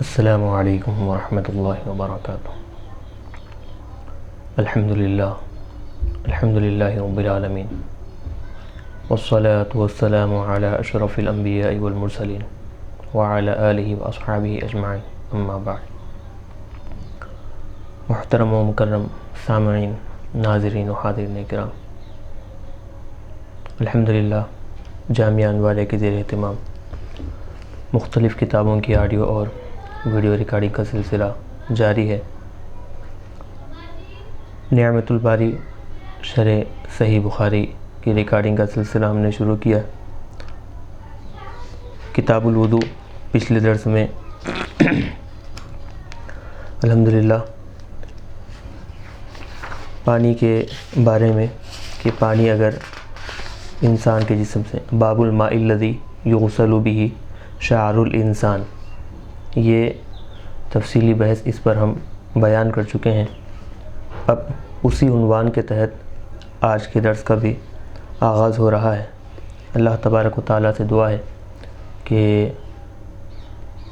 السلام علیکم ورحمۃ اللہ وبرکاتہ۔ الحمد للہ رب العالمین، والصلاة والسلام علی اشرف الانبیاء والمرسلین وعلی آلہ واصحابہ اجمعین، اما بعد۔ محترم و مکرم سامعین، ناظرین و حاضرین کرام، الحمدللہ جامعہ انوارہ کے زیر اہتمام مختلف کتابوں کی آڈیو اور ویڈیو ریکارڈنگ کا سلسلہ جاری ہے۔ نعمت الباری شرح صحیح بخاری کی ریکارڈنگ کا سلسلہ ہم نے شروع کیا۔ کتاب الوضو پچھلے درس میں الحمدللہ پانی کے بارے میں کہ پانی اگر انسان کے جسم سے، باب الماء الذی یغسل بہ شعر الانسان، یہ تفصیلی بحث اس پر ہم بیان کر چکے ہیں۔ اب اسی عنوان کے تحت آج کے درس کا بھی آغاز ہو رہا ہے۔ اللہ تبارک و تعالیٰ سے دعا ہے کہ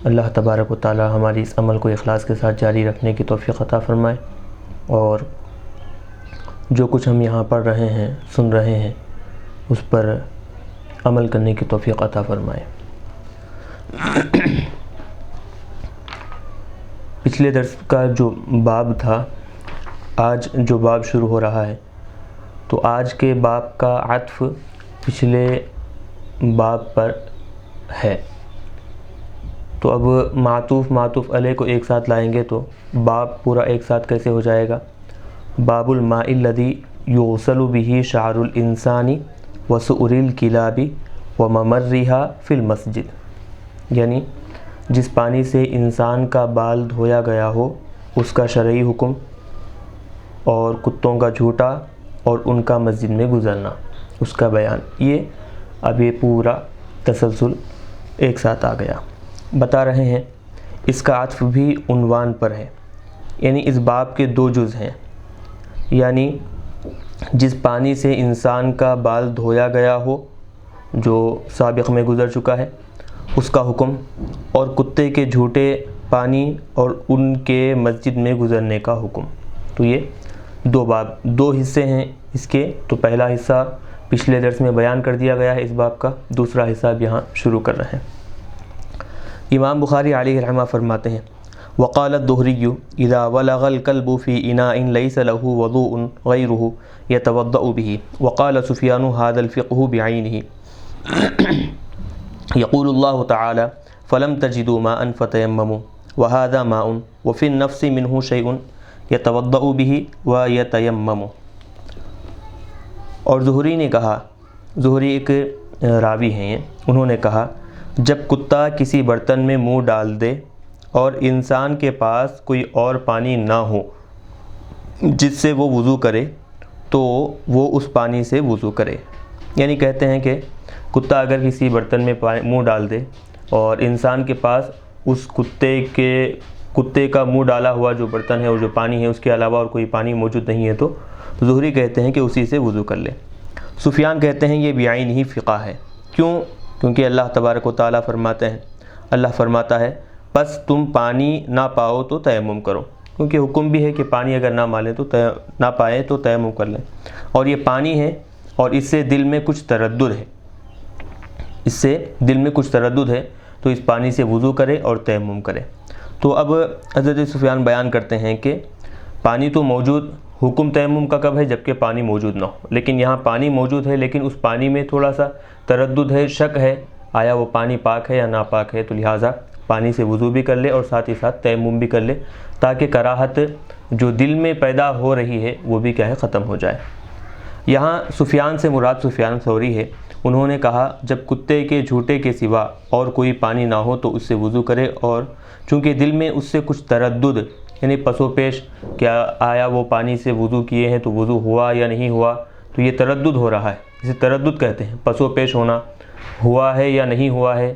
اللہ تبارک و تعالیٰ ہماری اس عمل کو اخلاص کے ساتھ جاری رکھنے کی توفیق عطا فرمائے، اور جو کچھ ہم یہاں پڑھ رہے ہیں، سن رہے ہیں، اس پر عمل کرنے کی توفیق عطا فرمائے۔ پچھلے درس کا جو باب تھا، آج جو باب شروع ہو رہا ہے، تو آج کے باب کا عطف پچھلے باب پر ہے، تو اب معطوف علیہ کو ایک ساتھ لائیں گے تو باب پورا ایک ساتھ کیسے ہو جائے گا؟ باب الماء الذی یغسل بہ شعر الانسان وسؤر الکلاب وممرھا فی المسجد، یعنی جس پانی سے انسان کا بال دھویا گیا ہو اس کا شرعی حکم، اور کتوں کا جھوٹا اور ان کا مسجد میں گزرنا، اس کا بیان۔ یہ اب یہ پورا تسلسل ایک ساتھ آ گیا۔ بتا رہے ہیں اس کا عطف بھی عنوان پر ہے، یعنی اس باب کے دو جز ہیں، یعنی جس پانی سے انسان کا بال دھویا گیا ہو جو سابق میں گزر چکا ہے اس کا حکم، اور کتے کے جھوٹے پانی اور ان کے مسجد میں گزرنے کا حکم۔ تو یہ دو حصے ہیں اس کے، تو پہلا حصہ پچھلے درس میں بیان کر دیا گیا ہے اس باب کا، دوسرا حصہ اب یہاں شروع کر رہے ہیں۔ امام بخاری علیہ الرحمہ فرماتے ہیں: وقال الدہری اذا ولغ الكلب في اناء ليس له وضوء غيره يتوضأ به، وقال سفیان هذا الفقه بعینه، يقول الله تعالى فلم تجدوا ماء فتيمموا وهذا ماء وفي النفس منه شيء يتوضأ به ويتيمم۔ اور زہری نے کہا، زہری ایک راوی ہیں، انہوں نے کہا جب کتا کسی برتن میں منہ ڈال دے اور انسان کے پاس کوئی اور پانی نہ ہو جس سے وہ وضو کرے تو وہ اس پانی سے وضو کرے، یعنی کہتے ہیں کہ کتا اگر کسی برتن میں منہ ڈال دے اور انسان کے پاس اس کتے کا منہ ڈالا ہوا جو برتن ہے اور جو پانی ہے اس کے علاوہ اور کوئی پانی موجود نہیں ہے تو زہری کہتے ہیں کہ اسی سے وضو کر لے۔ سفیان کہتے ہیں یہ بعین ہی فقہ ہے۔ کیونکہ اللہ تبارک و تعالیٰ فرماتے ہیں، اللہ فرماتا ہے پس تم پانی نہ پاؤ تو تیمم کرو، کیونکہ حکم بھی ہے کہ پانی اگر نہ پائے تو تیمم کر لیں، اور یہ پانی ہے اور اس سے دل میں کچھ تردد ہے، تو اس پانی سے وضو کرے اور تیمم کرے۔ تو اب حضرت سفیان بیان کرتے ہیں کہ پانی تو موجود، حکم تیمم کا کب ہے؟ جبکہ پانی موجود نہ ہو، لیکن یہاں پانی موجود ہے لیکن اس پانی میں تھوڑا سا تردد ہے، شک ہے، آیا وہ پانی پاک ہے یا ناپاک ہے، تو لہٰذا پانی سے وضو بھی کر لے اور ساتھ ہی ساتھ تیمم بھی کر لے، تاکہ کراہت جو دل میں پیدا ہو رہی ہے وہ بھی کیا ہے، ختم ہو جائے۔ یہاں سفیان سے مراد سفیان ثوری ہے، انہوں نے کہا جب کتے کے جھوٹے کے سوا اور کوئی پانی نہ ہو تو اس سے وضو کرے، اور چونکہ دل میں اس سے کچھ تردد، یعنی پس و پیش، کیا آیا وہ پانی سے وضو کیے ہیں تو وضو ہوا یا نہیں ہوا، تو یہ تردد ہو رہا ہے، اسے تردد کہتے ہیں، پس و پیش ہونا، ہوا ہے یا نہیں ہوا ہے،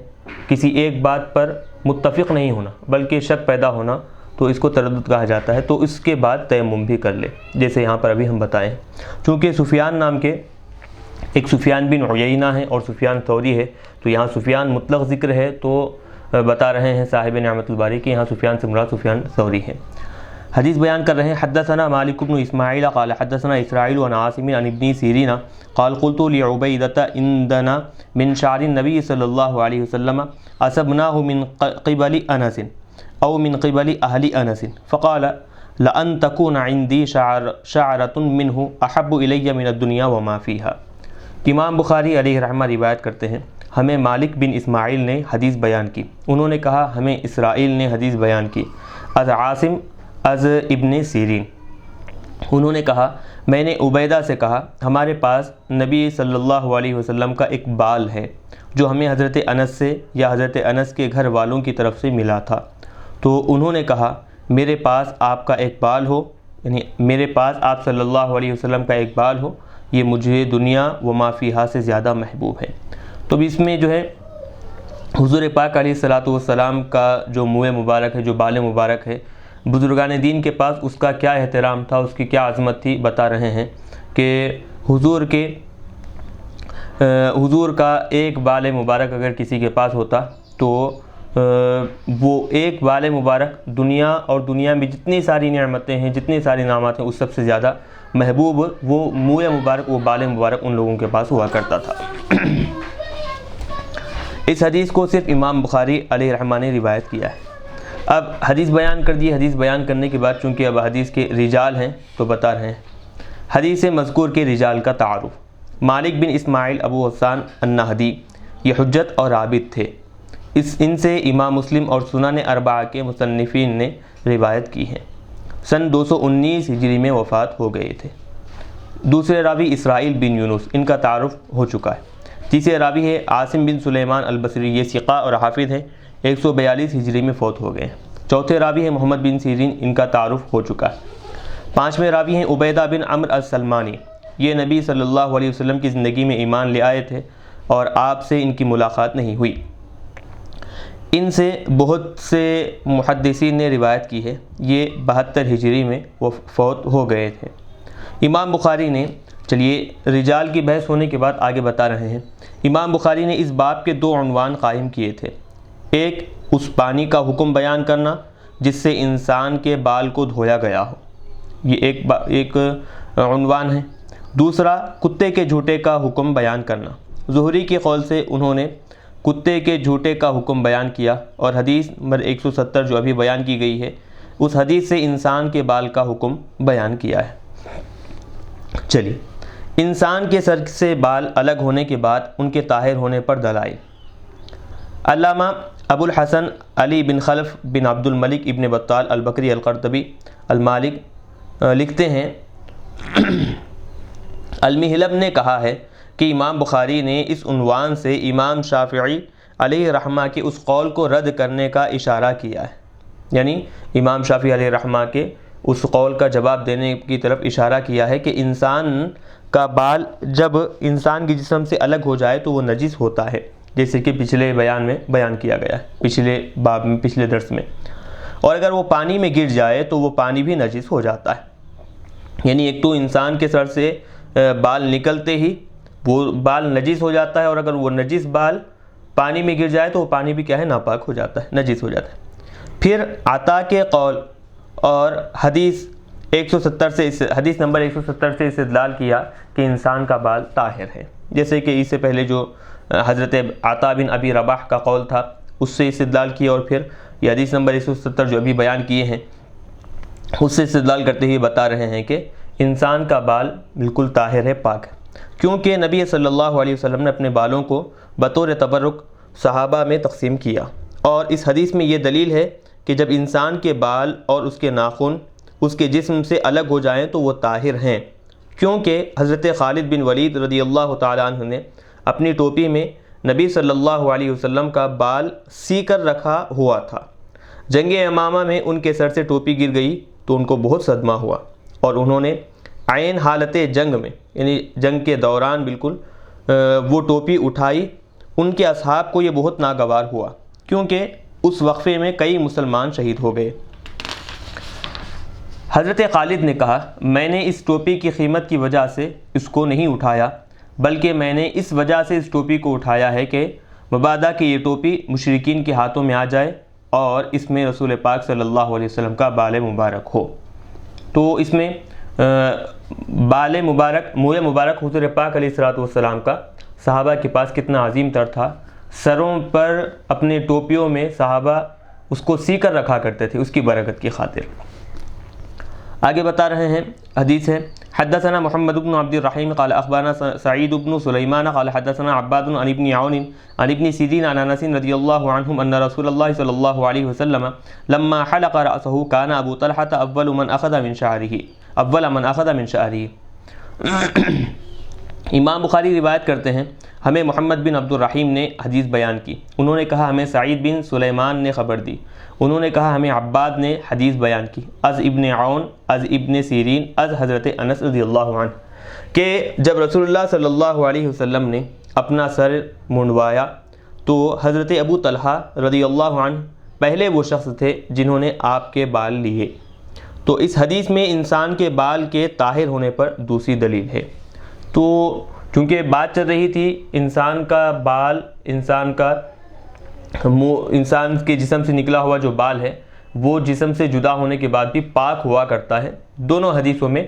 کسی ایک بات پر متفق نہیں ہونا بلکہ شک پیدا ہونا، تو اس کو تردد کہا جاتا ہے۔ تو اس کے بعد تیمم بھی کر لے، جیسے یہاں پر ابھی ہم بتائیں۔ چونکہ سفیان نام کے ایک سفیان بن عیینہ ہے اور سفیان ثوری ہے، تو یہاں سفیان مطلق ذکر ہے تو بتا رہے ہیں صاحب نعمت الباری کہ یہاں سفیان سے مراد سفیان ثوری ہے۔ حدیث بیان کر رہے ہیں حدثنا مالک بن اسماعیل قال حدثنا اسرائیل عن عاصم عن ابن سیرین قال قلت لعبیدة عندنا من شعر النبی صلی اللہ علیہ وسلم اصبناه من قبل انس او من قبل اہل انس فقال لأن تكون عندي شعرة منه احب الی من الدنیا وما فيها۔ امام بخاری علیہ رحمہ روایت کرتے ہیں ہمیں مالک بن اسماعیل نے حدیث بیان کی، انہوں نے کہا ہمیں اسرائیل نے حدیث بیان کی از عاصم از ابن سیرین، انہوں نے کہا میں نے عبیدہ سے کہا ہمارے پاس نبی صلی اللہ علیہ وسلم کا ایک بال ہے جو ہمیں حضرت انس سے یا حضرت انس کے گھر والوں کی طرف سے ملا تھا، تو انہوں نے کہا میرے پاس آپ کا ایک بال ہو، یعنی میرے پاس آپ صلی اللہ علیہ وسلم کا ایک بال ہو، یہ مجھے دنیا و ما فیہا سے زیادہ محبوب ہے۔ تو اس میں جو ہے حضور پاک علیہ الصلاۃ والسلام کا جو منہ مبارک ہے، جو بال مبارک ہے، بزرگان دین کے پاس اس کا کیا احترام تھا، اس کی کیا عظمت تھی، بتا رہے ہیں کہ حضور کا ایک بال مبارک اگر کسی کے پاس ہوتا تو وہ ایک بال مبارک دنیا اور دنیا میں جتنی ساری نعمتیں ہیں، جتنی ساری انعامات ہیں، اس سب سے زیادہ محبوب وہ منہ مبارک، وہ بال مبارک ان لوگوں کے پاس ہوا کرتا تھا۔ اس حدیث کو صرف امام بخاری علیہ رحمہ نے روایت کیا ہے۔ اب حدیث بیان کر دی، حدیث بیان کرنے کے بعد چونکہ اب حدیث کے رجال ہیں تو بتا رہے ہیں حدیث مذکور کے رجال کا تعارف۔ مالک بن اسماعیل ابو حسان النہدی یہ حجت اور عابد تھے، ان سے امام مسلم اور سنن اربعہ کے مصنفین نے روایت کی ہے، سن 219 ہجری میں وفات ہو گئے تھے۔ دوسرے راوی اسرائیل بن یونس، ان کا تعارف ہو چکا ہے۔ تیسرے راوی ہے عاصم بن سلیمان البصری، یہ ثقہ اور حافظ ہیں، 142 ہجری میں فوت ہو گئے ہیں۔ چوتھے راوی ہیں محمد بن سیرین، ان کا تعارف ہو چکا ہے۔ پانچویں راوی ہیں عبیدہ بن عمرو السلمانی، یہ نبی صلی اللہ علیہ وسلم کی زندگی میں ایمان لے آئے تھے اور آپ سے ان کی ملاقات نہیں ہوئی۔ ان سے بہت سے محدثین نے روایت کی ہے، یہ 72 ہجری میں وہ فوت ہو گئے تھے۔ امام بخاری نے، چلیے رجال کی بحث ہونے کے بعد آگے بتا رہے ہیں، امام بخاری نے اس باب کے 2 عنوان قائم کیے تھے، ایک اس پانی کا حکم بیان کرنا جس سے انسان کے بال کو دھویا گیا ہو، یہ ایک عنوان ہے۔ دوسرا کتے کے جھوٹے کا حکم بیان کرنا، زہری کے قول سے انہوں نے کتے کے جھوٹے کا حکم بیان کیا، اور حدیث نمبر 170 جو ابھی بیان کی گئی ہے اس حدیث سے انسان کے بال کا حکم بیان کیا ہے۔ چلیے انسان کے سر سے بال الگ ہونے کے بعد ان کے طاہر ہونے پر دلائل۔ علامہ ابو الحسن علی بن خلف بن عبد الملک ابن بطال البکری القرطبی المالک لکھتے ہیں المحلب نے کہا ہے کہ امام بخاری نے اس عنوان سے امام شافعی علیہ رحمہ کے اس قول کو رد کرنے کا اشارہ کیا ہے، یعنی امام شافعی علیہ رحمہ کے اس قول کا جواب دینے کی طرف اشارہ کیا ہے کہ انسان کا بال جب انسان کے جسم سے الگ ہو جائے تو وہ نجس ہوتا ہے، جیسے کہ پچھلے بیان میں بیان کیا گیا ہے، پچھلے باب میں، پچھلے درس میں، اور اگر وہ پانی میں گر جائے تو وہ پانی بھی نجس ہو جاتا ہے، یعنی ایک تو انسان کے سر سے بال نکلتے ہی وہ بال نجس ہو جاتا ہے، اور اگر وہ نجس بال پانی میں گر جائے تو وہ پانی بھی کیا ہے، ناپاک ہو جاتا ہے، نجس ہو جاتا ہے۔ پھر عطا کے قول اور حدیث 170 سے حدیث نمبر 170 سے استدلال کیا کہ انسان کا بال طاہر ہے، جیسے کہ اس سے پہلے جو حضرت عطا بن ابی رباح کا قول تھا اس سے استدلال کیا، اور پھر یہ حدیث نمبر 170 جو ابھی بیان کیے ہیں اس سے استدلال کرتے ہوئے بتا رہے ہیں کہ انسان کا بال بالکل طاہر ہے، پاک ہے، کیونکہ نبی صلی اللہ علیہ وسلم نے اپنے بالوں کو بطور تبرک صحابہ میں تقسیم کیا، اور اس حدیث میں یہ دلیل ہے کہ جب انسان کے بال اور اس کے ناخن اس کے جسم سے الگ ہو جائیں تو وہ طاہر ہیں، کیونکہ حضرت خالد بن ولید رضی اللہ تعالیٰ عنہ نے اپنی ٹوپی میں نبی صلی اللہ علیہ وسلم کا بال سی کر رکھا ہوا تھا۔ جنگ یمامہ میں ان کے سر سے ٹوپی گر گئی تو ان کو بہت صدمہ ہوا، اور انہوں نے عین حالت جنگ میں، یعنی جنگ کے دوران بالکل وہ ٹوپی اٹھائی۔ ان کے اصحاب کو یہ بہت ناگوار ہوا، کیونکہ اس وقفے میں کئی مسلمان شہید ہو گئے۔ حضرت خالد نے کہا، میں نے اس ٹوپی کی قیمت کی وجہ سے اس کو نہیں اٹھایا، بلکہ میں نے اس وجہ سے اس ٹوپی کو اٹھایا ہے کہ مبادا کہ یہ ٹوپی مشرکین کے ہاتھوں میں آ جائے اور اس میں رسول پاک صلی اللہ علیہ وسلم کا بال مبارک ہو۔ تو اس میں بال مبارک، منہ مبارک حضور پاک علیہ الصلوۃ والسلام کا صحابہ کے پاس کتنا عظیم تر تھا۔ سروں پر اپنے ٹوپیوں میں صحابہ اس کو سی کر رکھا کرتے تھے اس کی برکت کی خاطر۔ آگے بتا رہے ہیں، حدیث ہے حدثنا محمد بن عبد الرحیم قال اخبرنا سعید بن سلیمان قال حدثنا عباد عن ابن عون عن ابن سیرین عن انس رضی اللہ عنہم ان رسول اللہ صلی اللہ علیہ وسلم لما حلق رأسه كان ابو طلحة اول من اخذ من شعره۔ امام بخاری روایت کرتے ہیں ہمیں محمد بن عبد الرحیم نے حدیث بیان کی، انہوں نے کہا ہمیں سعید بن سلیمان نے خبر دی، انہوں نے کہا ہمیں عباد نے حدیث بیان کی، از ابن عون از ابن سیرین از حضرت انس رضی اللہ عنہ، کہ جب رسول اللہ صلی اللہ علیہ وسلم نے اپنا سر منڈوایا تو حضرت ابو طلحہ رضی اللہ عنہ پہلے وہ شخص تھے جنہوں نے آپ کے بال لیے۔ تو اس حدیث میں انسان کے بال کے طاہر ہونے پر دوسری دلیل ہے۔ تو چونکہ بات چل رہی تھی انسان کا بال، انسان کے جسم سے نکلا ہوا جو بال ہے وہ جسم سے جدا ہونے کے بعد بھی پاک ہوا کرتا ہے، دونوں حدیثوں میں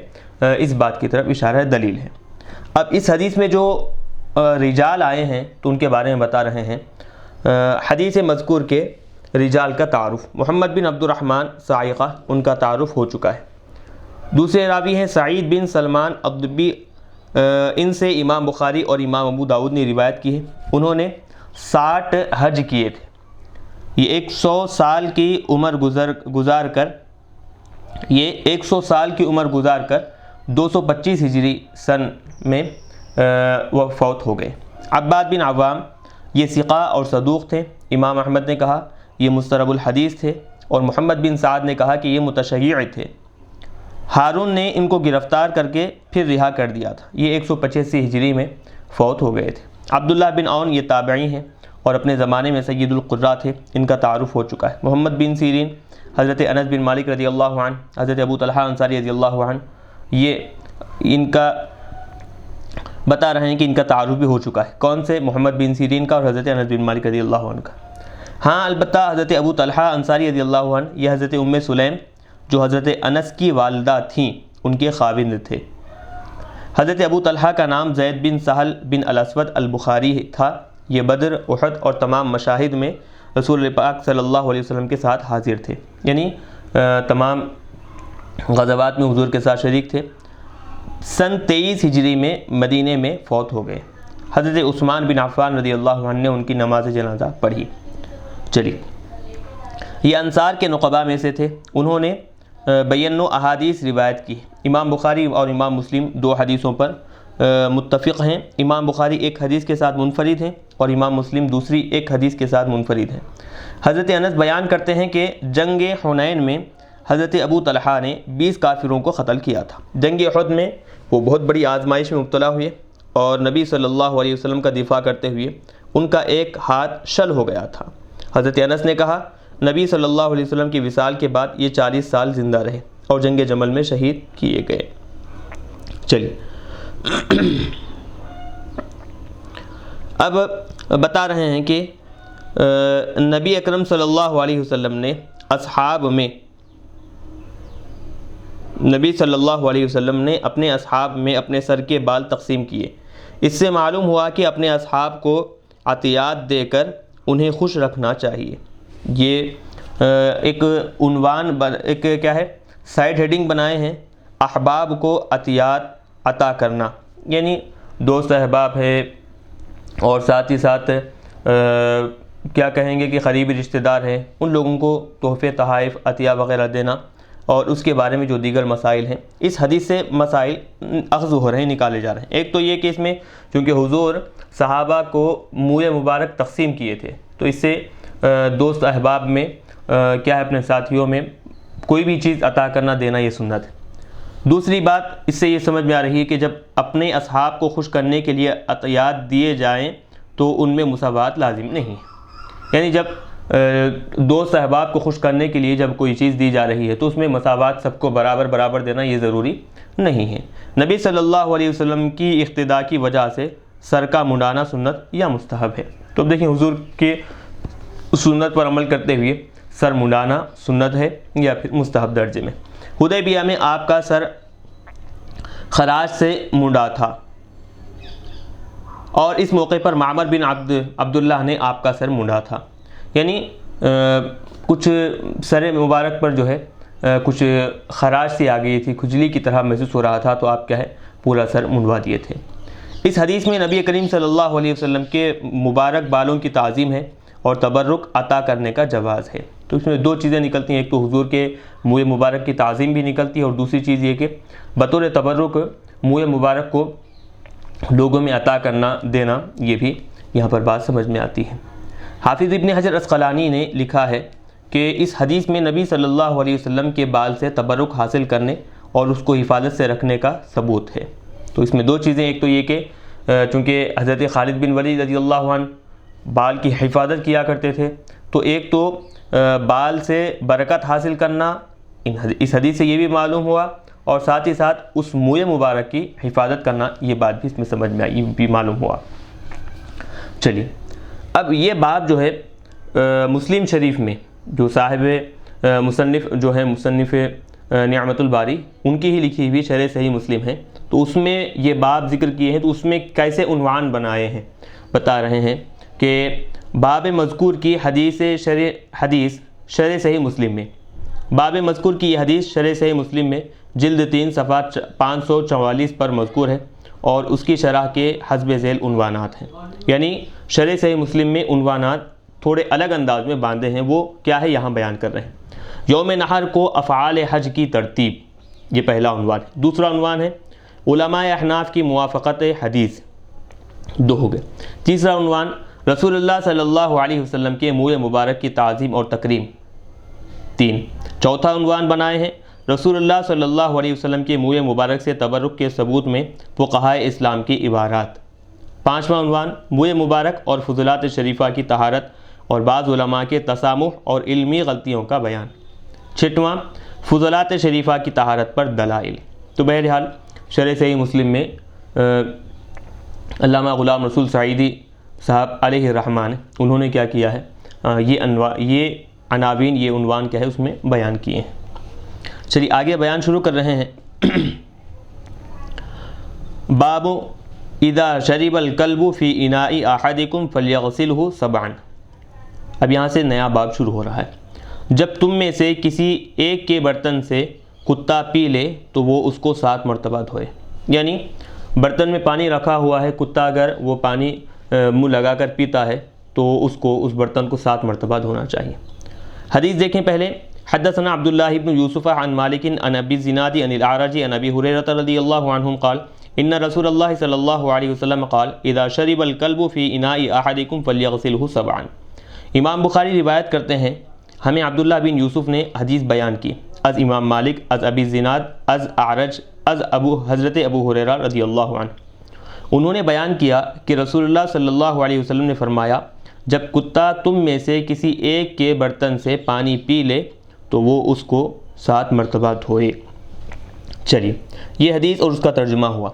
اس بات کی طرف اشارہ دلیل ہے۔ اب اس حدیث میں جو رجال آئے ہیں تو ان کے بارے میں بتا رہے ہیں۔ حدیث مذکور کے رجال کا تعارف، محمد بن عبد الرحمن صاعقہ ان کا تعارف ہو چکا ہے۔ دوسرے راوی ہیں سعید بن سلمان الضبی، ان سے امام بخاری اور امام ابو داؤد نے روایت کی ہے، انہوں نے 60 حج کیے تھے۔ یہ 100 سال کی عمر گزار کر 225 ہجری سن میں وہ فوت ہو گئے۔ عباد بن عوام یہ ثقہ اور صدوق تھے، امام احمد نے کہا یہ مسترب الحدیث تھے، اور محمد بن سعد نے کہا کہ یہ متشیع تھے۔ ہارون نے ان کو گرفتار کر کے پھر رہا کر دیا تھا، یہ 185 ہجری میں فوت ہو گئے تھے۔ عبداللہ بن عون یہ تابعی ہیں اور اپنے زمانے میں سید القراء تھے، ان کا تعارف ہو چکا ہے۔ محمد بن سیرین، حضرت انس بن مالک رضی اللہ عنہ، حضرت ابو طلحہ انصاری رضی اللہ عنہ، یہ ان کا بتا رہے ہیں کہ ان کا تعارف بھی ہو چکا ہے۔ کون سے؟ محمد بن سیرین کا اور حضرت انس بن مالک رضی اللہ عنہ کا۔ ہاں البتہ حضرت ابو طلحہ انصاری رضی اللہ عنہ یہ حضرت ام سلیم جو حضرت انس کی والدہ تھیں ان کے خاوند تھے۔ حضرت ابو طلحہ کا نام زید بن سہل بن الاسود البخاری تھا، یہ بدر، احد اور تمام مشاہد میں رسول پاک صلی اللہ علیہ وسلم کے ساتھ حاضر تھے، یعنی تمام غزوات میں حضور کے ساتھ شریک تھے۔ سن 23 ہجری میں مدینے میں فوت ہو گئے۔ حضرت عثمان بن عفان رضی اللہ عنہ نے ان کی نماز جنازہ پڑھی۔ چلیے، یہ انصار کے نقباء میں سے تھے، انہوں نے 92 احادیث روایت کی۔ امام بخاری اور امام مسلم 2 حدیثوں پر متفق ہیں، امام بخاری ایک حدیث کے ساتھ منفرد ہیں اور امام مسلم دوسری ایک حدیث کے ساتھ منفرد ہیں۔ حضرت انس بیان کرتے ہیں کہ جنگ حنین میں حضرت ابو طلحہ نے 20 کافروں کو قتل کیا تھا۔ جنگ احد میں وہ بہت بڑی آزمائش میں مبتلا ہوئے اور نبی صلی اللہ علیہ وسلم کا دفاع کرتے ہوئے ان کا ایک ہاتھ شل ہو گیا تھا۔ حضرت انس نے کہا نبی صلی اللہ علیہ وسلم کی وصال کے بعد یہ 40 سال زندہ رہے اور جنگ جمل میں شہید کیے گئے۔ چلیے اب بتا رہے ہیں کہ نبی اکرم صلی اللہ علیہ وسلم نے اپنے اصحاب میں اپنے سر کے بال تقسیم کیے۔ اس سے معلوم ہوا کہ اپنے اصحاب کو عطیات دے کر انہیں خوش رکھنا چاہیے۔ یہ ایک عنوان ایک کیا ہے سائیڈ ہیڈنگ بنائے ہیں، احباب کو عطیات عطا کرنا، یعنی دوست احباب ہے اور ساتھ ہی ساتھ کیا کہیں گے کہ قریبی رشتہ دار ہیں، ان لوگوں کو تحفے، تحائف، عطیہ وغیرہ دینا، اور اس کے بارے میں جو دیگر مسائل ہیں۔ اس حدیث سے مسائل اخذ ہو رہے ہیں، نکالے جا رہے ہیں۔ ایک تو یہ کہ اس میں چونکہ حضور صحابہ کو منہ مبارک تقسیم کیے تھے تو اس سے دوست احباب میں کیا ہے اپنے ساتھیوں میں کوئی بھی چیز عطا کرنا دینا یہ سنت ہے۔ دوسری بات اس سے یہ سمجھ میں آ رہی ہے کہ جب اپنے اصحاب کو خوش کرنے کے لیے عطیات دیے جائیں تو ان میں مساوات لازم نہیں ہے، یعنی جب دوست احباب کو خوش کرنے کے لیے جب کوئی چیز دی جا رہی ہے تو اس میں مساوات سب کو برابر دینا یہ ضروری نہیں ہے۔ نبی صلی اللہ علیہ وسلم کی اقتداء کی وجہ سے سر کا منڈانا سنت یا مستحب ہے۔ تو اب دیکھیں حضور کے سنت پر عمل کرتے ہوئے سر منڈانا سنت ہے یا پھر مستحب درجے میں. حدیبیہ میں آپ کا سر خراج سے منڈا تھا اور اس موقع پر معمر بن عبداللہ نے آپ کا سر منڈا تھا. یعنی کچھ سر مبارک پر جو ہے کچھ خراش سی آ گئی تھی, کھجلی کی طرح محسوس ہو رہا تھا, تو آپ کیا ہے پورا سر منڈوا دیے تھے. اس حدیث میں نبی کریم صلی اللہ علیہ وسلم کے مبارک بالوں کی تعظیم ہے اور تبرک عطا کرنے کا جواز ہے. تو اس میں دو چیزیں نکلتی ہیں, ایک تو حضور کے منہ مبارک کی تعظیم بھی نکلتی ہے, اور دوسری چیز یہ کہ بطور تبرک منہ مبارک کو لوگوں میں عطا کرنا دینا, یہ بھی یہاں پر بات سمجھ میں آتی ہے. حافظ ابن حجر اسقلانی نے لکھا ہے کہ اس حدیث میں نبی صلی اللہ علیہ وسلم کے بال سے تبرک حاصل کرنے اور اس کو حفاظت سے رکھنے کا ثبوت ہے. تو اس میں دو چیزیں, ایک تو یہ کہ چونکہ حضرت خالد بن ولید رضی اللہ عنہ بال کی حفاظت کیا کرتے تھے, تو ایک تو بال سے برکت حاصل کرنا اس حدیث سے یہ بھی معلوم ہوا, اور ساتھ ہی ساتھ اس منہ مبارک کی حفاظت کرنا, یہ بات بھی اس میں سمجھ میں آئی, یہ بھی معلوم ہوا. چلیے اب یہ بات جو ہے مسلم شریف میں جو صاحب مصنف جو ہے مصنف نعمت الباری ان کی ہی لکھی ہوئی شرح صحیح مسلم ہے, تو اس میں یہ باب ذکر کیے ہیں. تو اس میں کیسے عنوان بنائے ہیں بتا رہے ہیں کہ باب مذکور کی حدیث شرح صحیح مسلم میں, باب مذکور کی یہ حدیث شرح صحیح مسلم میں جلد 3 صفحہ 544 پر مذکور ہے, اور اس کی شرح کے حسب ذیل عنوانات ہیں. یعنی شرح صحیح مسلم میں عنوانات تھوڑے الگ انداز میں باندھے ہیں, وہ کیا ہے یہاں بیان کر رہے ہیں. یوم نحر کو افعال حج کی ترتیب, یہ پہلا عنوان ہے. دوسرا عنوان ہے علماء احناف کی موافقت حدیث, 2 ہو گئے. تیسرا عنوان رسول اللہ صلی اللہ علیہ وسلم کے منہ مبارک کی تعظیم اور تکریم, 3. چوتھا عنوان بنائے ہیں رسول اللہ صلی اللہ علیہ وسلم کے منہ مبارک سے تبرک کے ثبوت میں فقہائے اسلام کی عبارات. 5واں عنوان منہ مبارک اور فضلات شریفہ کی طہارت اور بعض علماء کے تسامح اور علمی غلطیوں کا بیان. 6واں فضلات شریفہ کی طہارت پر دلائل. تو بہرحال شرح صحیح مسلم میں علامہ غلام رسول سعیدی صاحب علیہ الرحمن انہوں نے کیا کیا ہے, یہ عناوین, یہ عنوان کیا ہے اس میں بیان کیے ہیں. چلیے آگے بیان شروع کر رہے ہیں. باب اذا شرب الکلب فی اناء احدکم فلیغسلہ 7. اب یہاں سے نیا باب شروع ہو رہا ہے. جب تم میں سے کسی ایک کے برتن سے کتا پی لے تو وہ اس کو 7 مرتبہ دھوئے. یعنی برتن میں پانی رکھا ہوا ہے, کتا اگر وہ پانی منہ لگا کر پیتا ہے تو اس کو اس برتن کو 7 مرتبہ دھونا چاہیے. حدیث دیکھیں پہلے. حدثنا عبداللہ بن یوسف عن مالک عن ابی الزناد عن الاعرج عن ابی ہریرہ رضی اللہ عنہ قال ان رسول اللہ صلی اللہ علیہ وسلم قال اذا شرب الکلب فی اناء احدکم فلیغسلہ 7. امام بخاری روایت کرتے ہیں ہمیں عبداللہ بن یوسف نے حدیث بیان کی از امام مالک از ابی الزناد از اعرج از حضرت ابو ہریرہ رضی اللہ عنہ. انہوں نے بیان کیا کہ رسول اللہ صلی اللہ علیہ وسلم نے فرمایا جب کتا تم میں سے کسی ایک کے برتن سے پانی پی لے تو وہ اس کو 7 مرتبہ دھوئے. چلیے یہ حدیث اور اس کا ترجمہ ہوا.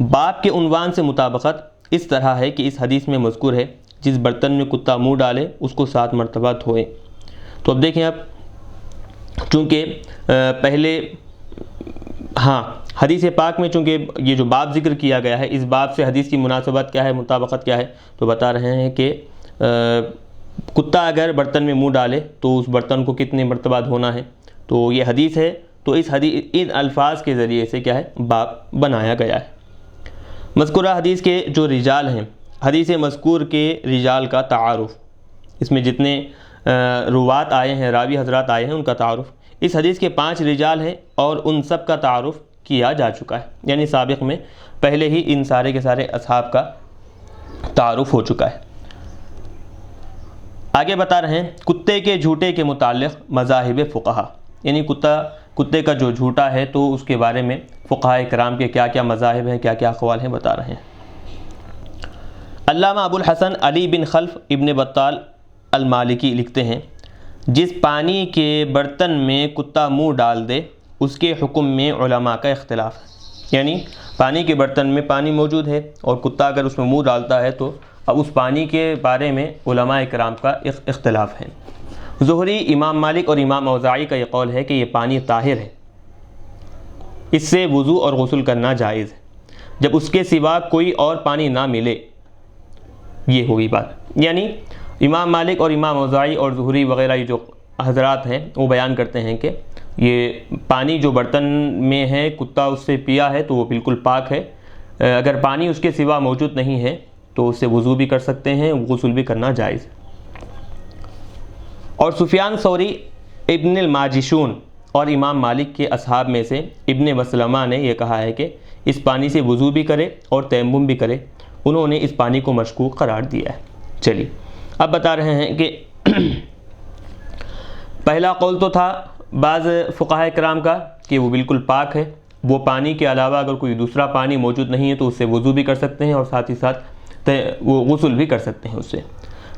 باب کے عنوان سے مطابقت اس طرح ہے کہ اس حدیث میں مذکور ہے جس برتن میں کتا منہ ڈالے اس کو 7 مرتبہ دھوئے. تو اب دیکھیں, اب چونکہ پہلے حدیث پاک میں چونکہ یہ جو باب ذکر کیا گیا ہے, اس باب سے حدیث کی مناسبت کیا ہے, مطابقت کیا ہے, تو بتا رہے ہیں کہ کتا اگر برتن میں منہ ڈالے تو اس برتن کو کتنے مرتبہ دھونا ہے. تو یہ حدیث ہے, تو اس حدیث ان الفاظ کے ذریعے سے کیا ہے باب بنایا گیا ہے. مذکورہ حدیث کے جو رجال ہیں, حدیث مذکور کے رجال کا تعارف, اس میں جتنے روات آئے ہیں, راوی حضرات آئے ہیں, ان کا تعارف. اس حدیث کے 5 رجال ہیں اور ان سب کا تعارف کیا جا چکا ہے. یعنی سابق میں پہلے ہی ان سارے کے سارے اصحاب کا تعارف ہو چکا ہے. آگے بتا رہے ہیں کتے کے جھوٹے کے متعلق مذاہب فقہا, یعنی کتے کا جو جھوٹا ہے تو اس کے بارے میں فقہاء کرام کے کیا کیا مذاہب ہیں, کیا کیا اقوال ہیں, بتا رہے ہیں. علامہ ابو الحسن علی بن خلف ابن بطال المالکی لکھتے ہیں جس پانی کے برتن میں کتا منہ ڈال دے اس کے حکم میں علماء کا اختلاف ہے. یعنی پانی کے برتن میں پانی موجود ہے اور کتا اگر اس میں منہ ڈالتا ہے تو اب اس پانی کے بارے میں علماء کرام کا اختلاف ہے۔ زہری، امام مالک اور امام اوزاعی کا یہ قول ہے کہ یہ پانی طاہر ہے، اس سے وضو اور غسل کرنا جائز ہے جب اس کے سوا کوئی اور پانی نہ ملے۔ یہ ہوگی بات، یعنی امام مالک اور امام اوزاعی اور زہری وغیرہ یہ جو حضرات ہیں وہ بیان کرتے ہیں کہ یہ پانی جو برتن میں ہے کتا اس سے پیا ہے تو وہ بالکل پاک ہے، اگر پانی اس کے سوا موجود نہیں ہے تو اس سے وضو بھی کر سکتے ہیں، غسل بھی کرنا جائز ہے۔ اور سفیان ثوری، ابن الماجشون اور امام مالک کے اصحاب میں سے ابن مسلمہ نے یہ کہا ہے کہ اس پانی سے وضو بھی کرے اور تیمم بھی کرے، انہوں نے اس پانی کو مشکوک قرار دیا ہے۔ چلیے اب بتا رہے ہیں کہ پہلا قول تو تھا بعض فقہاء کرام کا کہ وہ بالکل پاک ہے، وہ پانی کے علاوہ اگر کوئی دوسرا پانی موجود نہیں ہے تو اس سے وضو بھی کر سکتے ہیں اور ساتھ ہی ساتھ وہ غسل بھی کر سکتے ہیں اس سے۔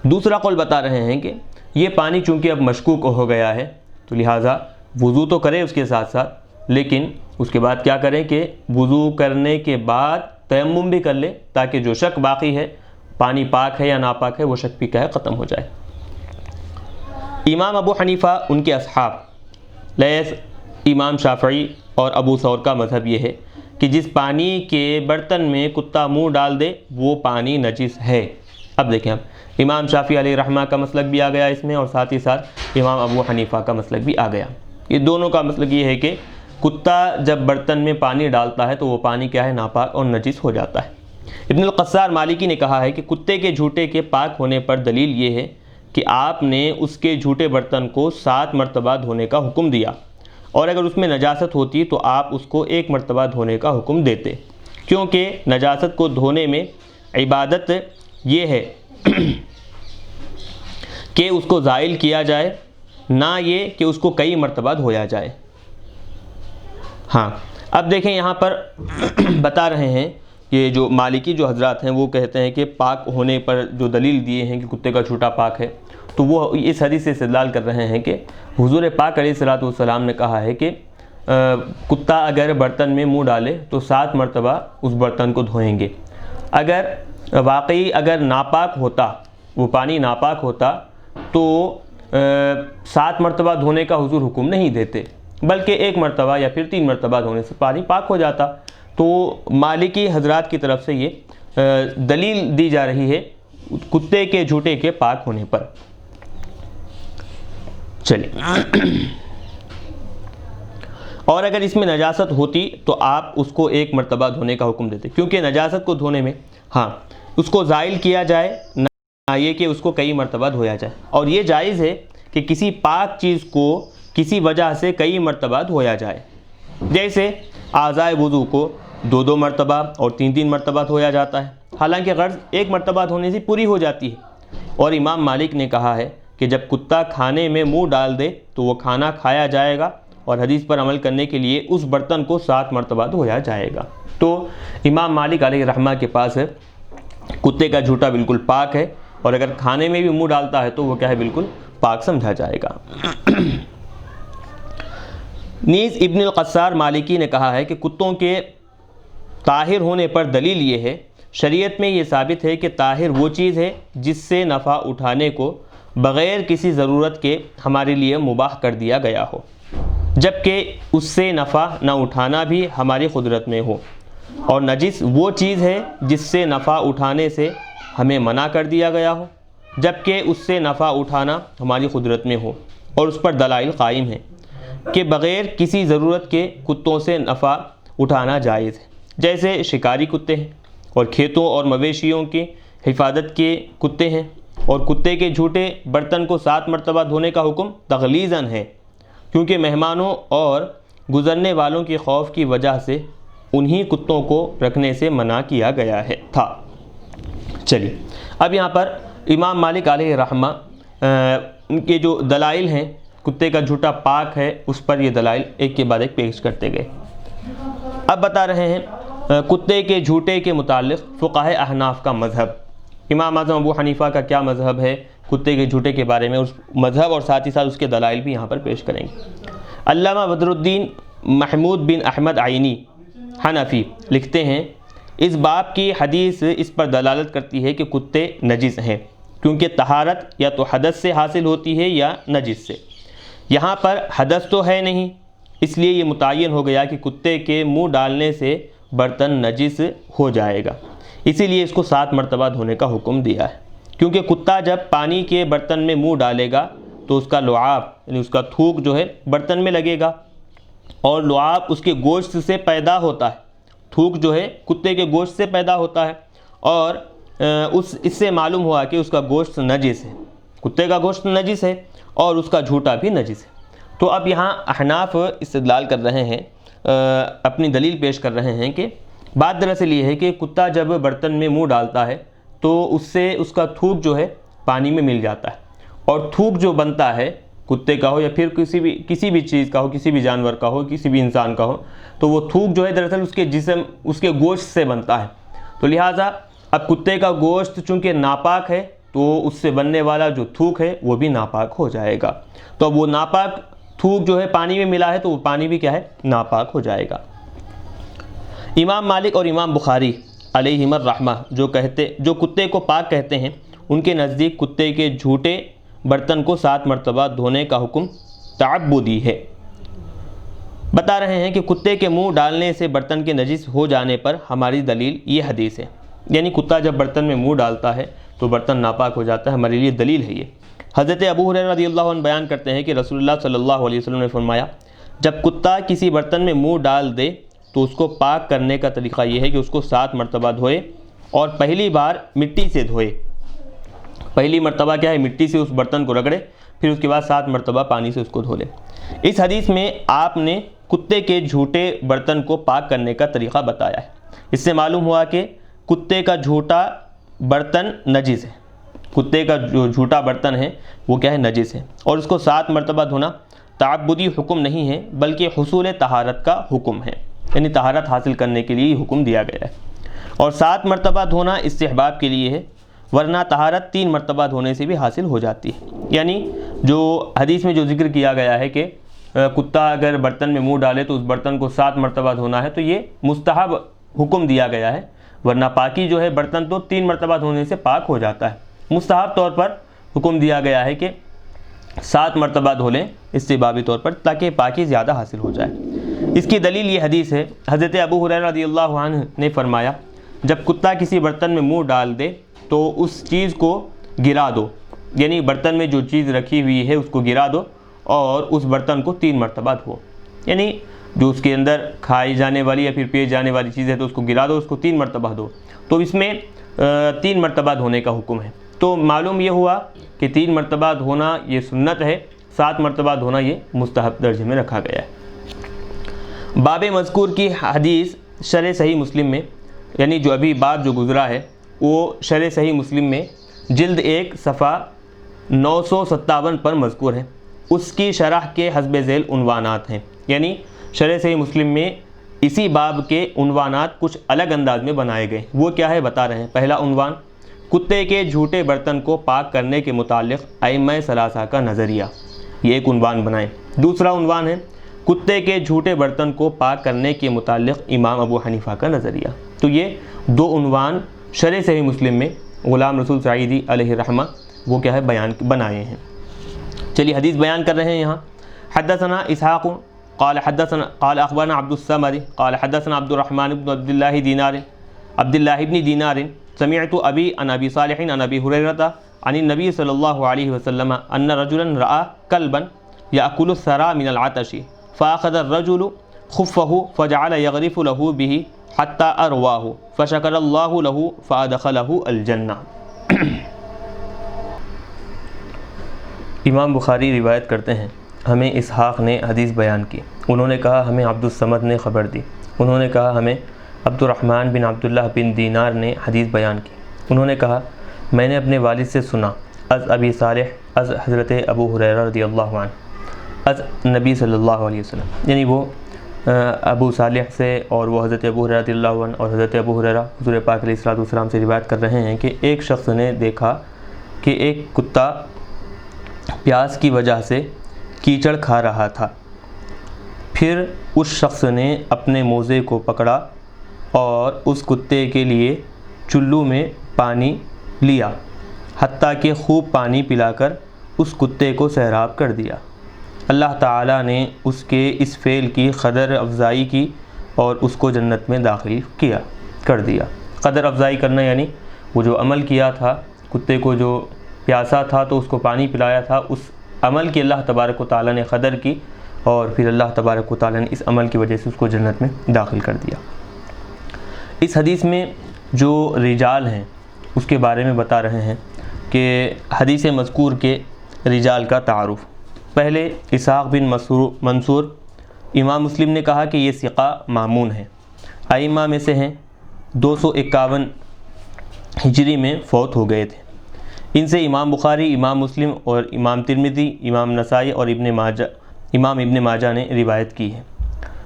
دوسرا قول بتا رہے ہیں کہ یہ پانی چونکہ اب مشکوک ہو گیا ہے تو لہٰذا وضو تو کرے اس کے ساتھ ساتھ، لیکن اس کے بعد کیا کریں کہ وضو کرنے کے بعد تیمم بھی کر لے تاکہ جو شک باقی ہے پانی پاک ہے یا ناپاک ہے وہ شک بھی کیا ہے ختم ہو جائے۔ امام ابو حنیفہ، ان کے اصحاب لیث، امام شافعی اور ابو ثور کا مذہب یہ ہے کہ جس پانی کے برتن میں کتا منہ ڈال دے وہ پانی نجس ہے۔ اب دیکھیں، اب امام شافعی علیہ رحمہ کا مسلک بھی آ گیا اس میں اور ساتھ ہی ساتھ امام ابو حنیفہ کا مسلک بھی آ گیا۔ یہ دونوں کا مسلک یہ ہے کہ کتا جب برتن میں پانی ڈالتا ہے تو وہ پانی کیا ہے ناپاک اور نجس ہو جاتا ہے۔ ابن القصار مالکی نے کہا ہے کہ کتے کے جھوٹے کے پاک ہونے پر دلیل یہ ہے کہ آپ نے اس کے جھوٹے برتن کو 7 مرتبہ دھونے کا حکم دیا، اور اگر اس میں نجاست ہوتی تو آپ اس کو 1 مرتبہ دھونے کا حکم دیتے، کیونکہ نجاست کو دھونے میں عبادت یہ ہے کہ اس کو زائل کیا جائے، نہ یہ کہ اس کو کئی مرتبہ دھویا جائے۔ ہاں اب دیکھیں یہاں پر بتا رہے ہیں کہ جو مالکی جو حضرات ہیں وہ کہتے ہیں کہ پاک ہونے پر جو دلیل دیے ہیں کہ کتے کا جھوٹا پاک ہے، تو وہ اس حدیث سے استدلال کر رہے ہیں کہ حضور پاک علیہ الصلوۃ والسلام نے کہا ہے کہ کتا اگر برتن میں منہ ڈالے تو 7 مرتبہ اس برتن کو دھوئیں گے۔ اگر واقعی اگر ناپاک ہوتا، وہ پانی ناپاک ہوتا تو 7 مرتبہ دھونے کا حضور حکم نہیں دیتے، بلکہ 1 مرتبہ یا پھر 3 مرتبہ دھونے سے پانی پاک ہو جاتا۔ تو مالکی حضرات کی طرف سے یہ دلیل دی جا رہی ہے کتے کے جھوٹے کے پاک ہونے پر۔ چلیے، اور اگر اس میں نجاست ہوتی تو آپ اس کو 1 مرتبہ دھونے کا حکم دیتے، کیونکہ نجاست کو دھونے میں ہاں اس کو زائل کیا جائے، نہ یہ کہ اس کو کئی مرتبہ دھویا جائے، اور یہ جائز ہے کہ کسی پاک چیز کو کسی وجہ سے کئی مرتبہ دھویا جائے، جیسے اعضائے وضو کو 2 مرتبہ اور 3 مرتبہ دھویا جاتا ہے، حالانکہ غرض 1 مرتبہ دھونے سے پوری ہو جاتی ہے۔ اور امام مالک نے کہا ہے کہ جب کتا کھانے میں منہ ڈال دے تو وہ کھانا کھایا جائے گا، اور حدیث پر عمل کرنے کے لیے اس برتن کو 7 مرتبہ دھویا جائے گا۔ تو امام مالک علیہ رحمہ کے پاس کتے کا جھوٹا بالکل پاک ہے، اور اگر کھانے میں بھی منہ ڈالتا ہے تو وہ کیا ہے بالکل پاک سمجھا جائے گا۔ نیز ابن القصار مالکی نے کہا ہے کہ کتوں کے طاہر ہونے پر دلیل یہ ہے، شریعت میں یہ ثابت ہے کہ طاہر وہ چیز ہے جس سے نفع اٹھانے کو بغیر کسی ضرورت کے ہمارے لیے مباح کر دیا گیا ہو، جبکہ اس سے نفع نہ اٹھانا بھی ہماری قدرت میں ہو، اور نجس وہ چیز ہے جس سے نفع اٹھانے سے ہمیں منع کر دیا گیا ہو، جبکہ اس سے نفع اٹھانا ہماری قدرت میں ہو، اور اس پر دلائل قائم ہیں کہ بغیر کسی ضرورت کے کتوں سے نفع اٹھانا جائز ہے، جیسے شکاری کتے ہیں اور کھیتوں اور مویشیوں کی حفاظت کے کتے ہیں۔ اور کتے کے جھوٹے برتن کو 7 مرتبہ دھونے کا حکم تغلیظاً ہے، کیونکہ مہمانوں اور گزرنے والوں کے خوف کی وجہ سے انہی کتوں کو رکھنے سے منع کیا گیا تھا۔ چلیے اب یہاں پر امام مالک علیہ رحمہ ان کے جو دلائل ہیں کتے کا جھوٹا پاک ہے اس پر یہ دلائل ایک کے بعد ایک پیش کرتے گئے۔ اب بتا رہے ہیں کتے کے جھوٹے کے متعلق فقہائے احناف کا مذہب، امام اعظم ابو حنیفہ کا کیا مذہب ہے کتے کے جھوٹے کے بارے میں، اس مذہب اور ساتھ ہی ساتھ اس کے دلائل بھی یہاں پر پیش کریں گے۔ علامہ بدر الدین محمود بن احمد عینی حنفی لکھتے ہیں اس باب کی حدیث اس پر دلالت کرتی ہے کہ کتے نجس ہیں، کیونکہ طہارت یا تو حدث سے حاصل ہوتی ہے یا نجس سے۔ یہاں پر حدث تو ہے نہیں، اس لیے یہ متعین ہو گیا کہ کتے کے منہ ڈالنے سے برتن نجس ہو جائے گا، اسی لیے اس کو 7 مرتبہ دھونے کا حکم دیا ہے، کیونکہ کتا جب پانی کے برتن میں منہ ڈالے گا تو اس کا لعاب یعنی اس کا تھوک جو ہے برتن میں لگے گا، اور لعاب اس کے گوشت سے پیدا ہوتا ہے، تھوک جو ہے کتے کے گوشت سے پیدا ہوتا ہے، اور اس سے معلوم ہوا کہ اس کا گوشت نجس ہے، کتے کا گوشت نجس ہے اور اس کا جھوٹا بھی نجس ہے۔ تو اب یہاں احناف استدلال کر رہے ہیں، اپنی دلیل پیش کر رہے ہیں کہ بات دراصل یہ ہے کہ کتا جب برتن میں منہ ڈالتا ہے تو اس سے اس کا تھوک جو ہے پانی میں مل جاتا ہے، اور تھوک جو بنتا ہے کتے کا ہو یا پھر کسی بھی چیز کا ہو، کسی بھی جانور کا ہو، کسی بھی انسان کا ہو، تو وہ تھوک جو ہے دراصل اس کے جسم اس کے گوشت سے بنتا ہے۔ تو لہٰذا اب کتے کا گوشت چونکہ ناپاک ہے تو اس سے بننے والا جو تھوک ہے وہ بھی ناپاک ہو جائے گا، تو اب وہ ناپاک تھوک جو ہے پانی میں ملا ہے تو وہ پانی بھی کیا ہے، ناپاک ہو جائے گا۔ امام مالک اور امام بخاری علیہم الرحمہ جو کتے کو پاک کہتے ہیں، ان کے نزدیک کتے کے جھوٹے برتن کو 7 مرتبہ دھونے کا حکم تعبدی ہے۔ بتا رہے ہیں کہ کتے کے منہ ڈالنے سے برتن کے نجس ہو جانے پر ہماری دلیل یہ حدیث ہے، یعنی کتا جب برتن میں منہ ڈالتا ہے تو برتن ناپاک ہو جاتا ہے، ہمارے لیے دلیل ہے یہ۔ حضرت ابو ہریرہ رضی اللہ عنہ بیان کرتے ہیں کہ رسول اللہ صلی اللہ علیہ وسلم نے فرمایا، جب کتا کسی برتن میں منہ ڈال دے تو اس کو پاک کرنے کا طریقہ یہ ہے کہ اس کو 7 مرتبہ دھوئے، اور پہلی بار مٹی سے دھوئے۔ پہلی مرتبہ کیا ہے، مٹی سے اس برتن کو رگڑے، پھر اس کے بعد 7 مرتبہ پانی سے اس کو دھو لے۔ اس حدیث میں آپ نے کتے کے جھوٹے برتن کو پاک کرنے کا طریقہ بتایا ہے۔ اس سے معلوم ہوا کہ کتے کا جھوٹا برتن نجس ہے، کتے کا جو جھوٹا برتن ہے وہ کیا ہے، نجس ہے، اور اس کو 7 مرتبہ دھونا تعبدی حکم نہیں ہے بلکہ حصول طہارت کا حکم ہے، یعنی طہارت حاصل کرنے کے لیے یہ حکم دیا گیا ہے، اور 7 مرتبہ دھونا استحباب کے لیے ہے، ورنہ طہارت 3 مرتبہ دھونے سے بھی حاصل ہو جاتی ہے۔ یعنی جو حدیث میں جو ذکر کیا گیا ہے کہ کتا اگر برتن میں منہ ڈالے تو اس برتن کو 7 مرتبہ دھونا ہے، تو یہ مستحب حکم دیا گیا ہے، ورنہ پاکی جو ہے برتن تو 3 مرتبہ دھونے سے پاک ہو جاتا ہے۔ مستحب طور پر حکم دیا گیا ہے کہ 7 مرتبہ دھو لیں استحبابی طور پر، تاکہ پاکی زیادہ حاصل ہو جائے۔ اس کی دلیل یہ حدیث ہے، حضرت ابو ہریرہ رضی اللہ عنہ نے فرمایا، جب کتا کسی برتن میں منہ ڈال دے تو اس چیز کو گرا دو، یعنی برتن میں جو چیز رکھی ہوئی ہے اس کو گرا دو، اور اس برتن کو 3 مرتبہ دھو، یعنی جو اس کے اندر کھائی جانے والی یا پھر پیے جانے والی چیز ہے تو اس کو گرا دو، اس کو 3 مرتبہ دھو، تو اس میں 3 مرتبہ دھونے کا حکم ہے۔ تو معلوم یہ ہوا کہ 3 مرتبہ دھونا یہ سنت ہے، 7 مرتبہ دھونا یہ مستحب درجے میں رکھا گیا ہے۔ باب مذکور کی حدیث شرح صحیح مسلم میں، یعنی جو ابھی باب جو گزرا ہے وہ شرح صحیح مسلم میں جلد 1 صفحہ 957 پر مذکور ہے، اس کی شرح کے حسب ذیل عنوانات ہیں، یعنی شرح صحیح مسلم میں اسی باب کے عنوانات کچھ الگ انداز میں بنائے گئے۔ وہ کیا ہے بتا رہے ہیں۔ پہلا عنوان، کتے کے جھوٹے برتن کو پاک کرنے کے متعلق ائمہ ثلاثہ کا نظریہ، یہ ایک عنوان بنائیں۔ دوسرا عنوان ہے کتے کے جھوٹے برتن کو پاک کرنے کے متعلق امام ابو حنیفہ کا نظریہ۔ تو یہ 2 عنوان شرح صحیح مسلم میں غلام رسول سعیدی علیہ الرحمہ وہ کیا ہے بنائے ہیں۔ چلیے حدیث بیان کر رہے ہیں یہاں۔ حدثنا اسحاق قال اخبرنا عبد الصمد قال حدثنا عبد الرحمن بن عبد الله بن دینار سمعت ابی عن ابی صالح عن ابی ہریرہ عن النبی صلی اللہ علیہ وسلم ان رجلا رأى كلبا يأكل الثرى من العطش فأخذ الرجل خفه فجعل يغرف له به حتى أرواه فشكر الله له فأدخله الجنة۔ امام بخاری روایت کرتے ہیں، ہمیں اسحاق نے حدیث بیان کی، انہوں نے کہا ہمیں عبد الصمد نے خبر دی، انہوں نے کہا ہمیں عبد الرحمن بن عبداللہ بن دینار نے حدیث بیان کی، انہوں نے کہا میں نے اپنے والد سے سنا، از ابی صالح از حضرت ابو ہریرہ رضی اللہ عنہ از نبی صلی اللہ علیہ وسلم، یعنی وہ ابو صالح سے اور وہ حضرت ابو ہریرہ رضی اللہ عنہ اور حضرت ابو ہریرہ حضور پاک علیہ الصلوۃ والسلام سے روایت کر رہے ہیں کہ ایک شخص نے دیکھا کہ ایک کتا پیاس کی وجہ سے کیچڑ کھا رہا تھا، پھر اس شخص نے اپنے موزے کو پکڑا اور اس کتے کے لیے چلو میں پانی لیا حتیٰ کہ خوب پانی پلا کر اس کتے کو سیراب کر دیا۔ اللہ تعالیٰ نے اس کے اس فعل کی قدر افزائی کی اور اس کو جنت میں داخل کر دیا۔ قدر افزائی کرنا یعنی وہ جو عمل کیا تھا، کتے کو جو پیاسا تھا تو اس کو پانی پلایا تھا، اس عمل کی اللہ تبارک و تعالیٰ نے قدر کی اور پھر اللہ تبارک و تعالیٰ نے اس عمل کی وجہ سے اس کو جنت میں داخل کر دیا۔ اس حدیث میں جو رجال ہیں اس کے بارے میں بتا رہے ہیں کہ حدیث مذکور کے رجال کا تعارف۔ پہلے اسحاق بن منصور، امام مسلم نے کہا کہ یہ ثقہ مامون ہے، ائمہ میں سے ہیں، 251 ہجری میں فوت ہو گئے تھے۔ ان سے امام بخاری، امام مسلم اور امام ترمذی، امام نسائی اور امام ابن ماجہ نے روایت کی ہے۔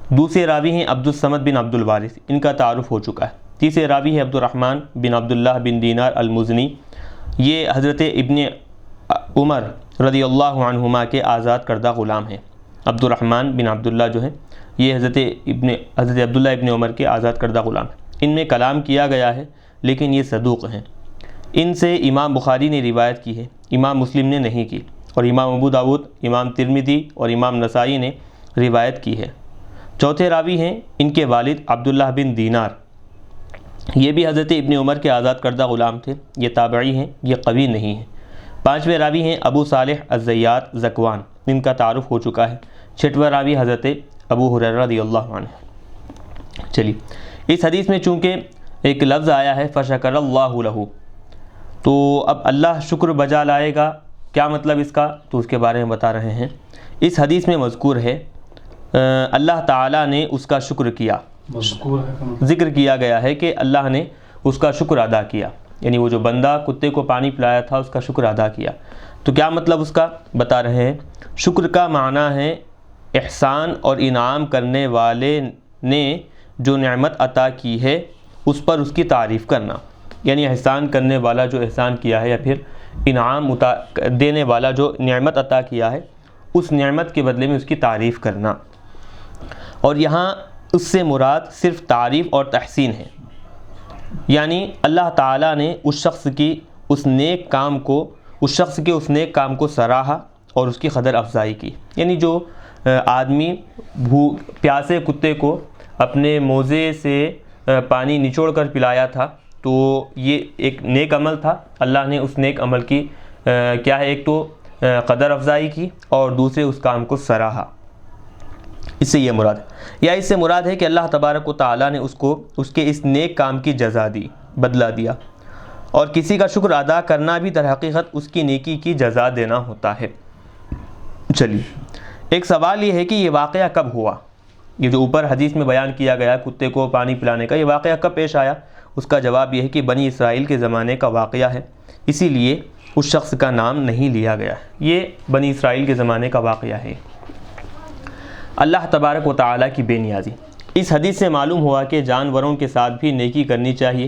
دوسرے راوی ہیں عبد الصمد بن عبد الوارث، ان کا تعارف ہو چکا ہے۔ تیسرے راوی ہے عبد الرحمن بن عبداللہ بن دینار المزنی، یہ حضرت ابن عمر رضی اللہ عنہما کے آزاد کردہ غلام ہیں۔ عبد الرحمن بن عبداللہ جو ہیں یہ حضرت عبداللہ ابن عمر کے آزاد کردہ غلام ہیں۔ ان میں کلام کیا گیا ہے لیکن یہ صدوق ہیں۔ ان سے امام بخاری نے روایت کی ہے، امام مسلم نے نہیں کی، اور امام ابو داود، امام ترمذی اور امام نسائی نے روایت کی ہے۔ چوتھے راوی ہیں ان کے والد عبداللہ بن دینار، یہ بھی حضرت ابن عمر کے آزاد کردہ غلام تھے، یہ تابعی ہیں، یہ قوی نہیں ہیں۔ پانچویں راوی ہیں ابو صالح الزیات ذکوان، ان کا تعارف ہو چکا ہے۔ چھٹواں راوی حضرت ابو ہریرہ رضی اللہ عنہ۔ چلیے، اس حدیث میں چونکہ ایک لفظ آیا ہے فشکر اللہ لہ، تو اب اللہ شکر بجا لائے گا، کیا مطلب اس کا؟ تو اس کے بارے میں بتا رہے ہیں۔ اس حدیث میں مذکور ہے اللہ تعالیٰ نے اس کا شکر کیا، ذکر کیا گیا ہے کہ اللہ نے اس کا شکر ادا کیا، یعنی وہ جو بندہ کتے کو پانی پلایا تھا اس کا شکر ادا کیا۔ تو کیا مطلب اس کا بتا رہے ہیں؟ شکر کا معنی ہے احسان اور انعام کرنے والے نے جو نعمت عطا کی ہے اس پر اس کی تعریف کرنا، یعنی احسان کرنے والا جو احسان کیا ہے یا پھر انعام دینے والا جو نعمت عطا کیا ہے اس نعمت کے بدلے میں اس کی تعریف کرنا۔ اور یہاں اس سے مراد صرف تعریف اور تحسین ہے، یعنی اللہ تعالیٰ نے اس شخص کے اس نیک کام کو سراہا اور اس کی قدر افزائی کی۔ یعنی جو آدمی پیاسے کتے کو اپنے موزے سے پانی نچوڑ کر پلایا تھا تو یہ ایک نیک عمل تھا، اللہ نے اس نیک عمل کی کیا ہے، ایک تو قدر افزائی کی اور دوسرے اس کام کو سراہا۔ اس سے یہ مراد ہے، یا اس سے مراد ہے کہ اللہ تبارک و تعالیٰ نے اس کے اس نیک کام کی جزا دی، بدلہ دیا، اور کسی کا شکر ادا کرنا بھی در حقیقت اس کی نیکی کی جزا دینا ہوتا ہے۔ چلیے، ایک سوال یہ ہے کہ یہ واقعہ کب ہوا؟ یہ جو اوپر حدیث میں بیان کیا گیا کتے کو پانی پلانے کا، یہ واقعہ کب پیش آیا؟ اس کا جواب یہ ہے کہ بنی اسرائیل کے زمانے کا واقعہ ہے، اسی لیے اس شخص کا نام نہیں لیا گیا ہے، یہ بنی اسرائیل کے زمانے کا واقعہ ہے۔ اللہ تبارک و تعالیٰ کی بے نیازی۔ اس حدیث سے معلوم ہوا کہ جانوروں کے ساتھ بھی نیکی کرنی چاہیے۔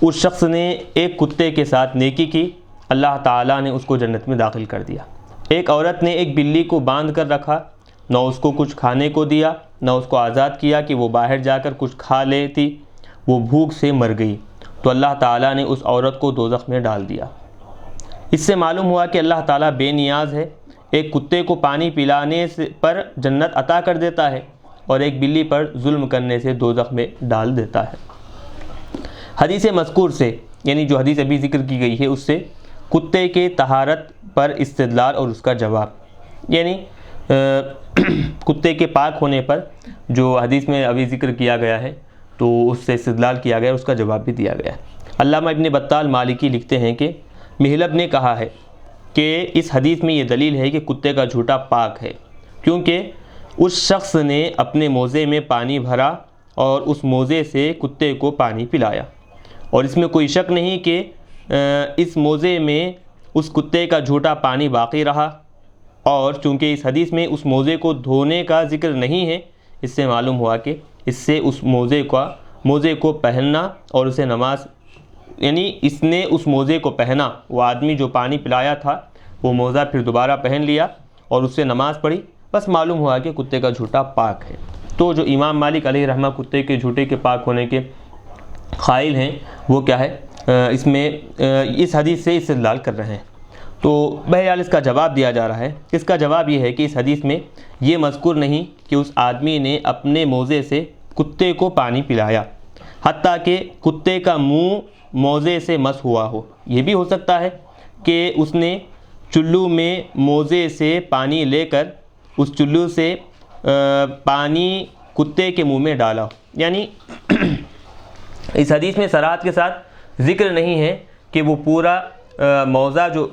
اس شخص نے ایک کتے کے ساتھ نیکی کی، اللہ تعالیٰ نے اس کو جنت میں داخل کر دیا۔ ایک عورت نے ایک بلی کو باندھ کر رکھا، نہ اس کو کچھ کھانے کو دیا، نہ اس کو آزاد کیا کہ وہ باہر جا کر کچھ کھا لیتی، وہ بھوک سے مر گئی، تو اللہ تعالیٰ نے اس عورت کو دوزخ میں ڈال دیا۔ اس سے معلوم ہوا کہ اللہ تعالیٰ بے نیاز ہے، ایک کتے کو پانی پلانے پر جنت عطا کر دیتا ہے اور ایک بلی پر ظلم کرنے سے دوزخ میں ڈال دیتا ہے۔ حدیث مذکور سے، یعنی جو حدیث ابھی ذکر کی گئی ہے اس سے کتے کے طہارت پر استدلال اور اس کا جواب، یعنی کتے کے پاک ہونے پر جو حدیث میں ابھی ذکر کیا گیا ہے تو اس سے استدلال کیا گیا، اس کا جواب بھی دیا گیا ہے۔ علامہ ابن بطال مالکی لکھتے ہیں کہ محلب نے کہا ہے کہ اس حدیث میں یہ دلیل ہے کہ کتے کا جھوٹا پاک ہے، کیونکہ اس شخص نے اپنے موزے میں پانی بھرا اور اس موزے سے کتے کو پانی پلایا، اور اس میں کوئی شک نہیں کہ اس موزے میں اس کتے کا جھوٹا پانی باقی رہا، اور چونکہ اس حدیث میں اس موزے کو دھونے کا ذکر نہیں ہے، اس سے معلوم ہوا کہ اس سے اس موزے کو پہننا اور اسے نماز، یعنی اس نے اس موزے کو پہنا، وہ آدمی جو پانی پلایا تھا وہ موزہ پھر دوبارہ پہن لیا اور اس سے نماز پڑھی، بس معلوم ہوا کہ کتے کا جھوٹا پاک ہے۔ تو جو امام مالک علیہ رحمہ کتے کے جھوٹے کے پاک ہونے کے قائل ہیں وہ کیا ہے اس میں اس حدیث سے استدلال کر رہے ہیں. تو بہرحال اس کا جواب دیا جا رہا ہے. اس کا جواب یہ ہے کہ اس حدیث میں یہ مذکور نہیں کہ اس آدمی نے اپنے موزے سے کتے کو پانی پلایا، حتیٰ کہ کتے کا منہ موزے سے مس ہوا ہو. یہ بھی ہو سکتا ہے کہ اس نے چلو میں موزے سے پانی لے کر اس چلو سے پانی کتے کے منہ میں ڈالا ہو. یعنی اس حدیث میں صراحت کے ساتھ ذکر نہیں ہے کہ وہ پورا موزہ جو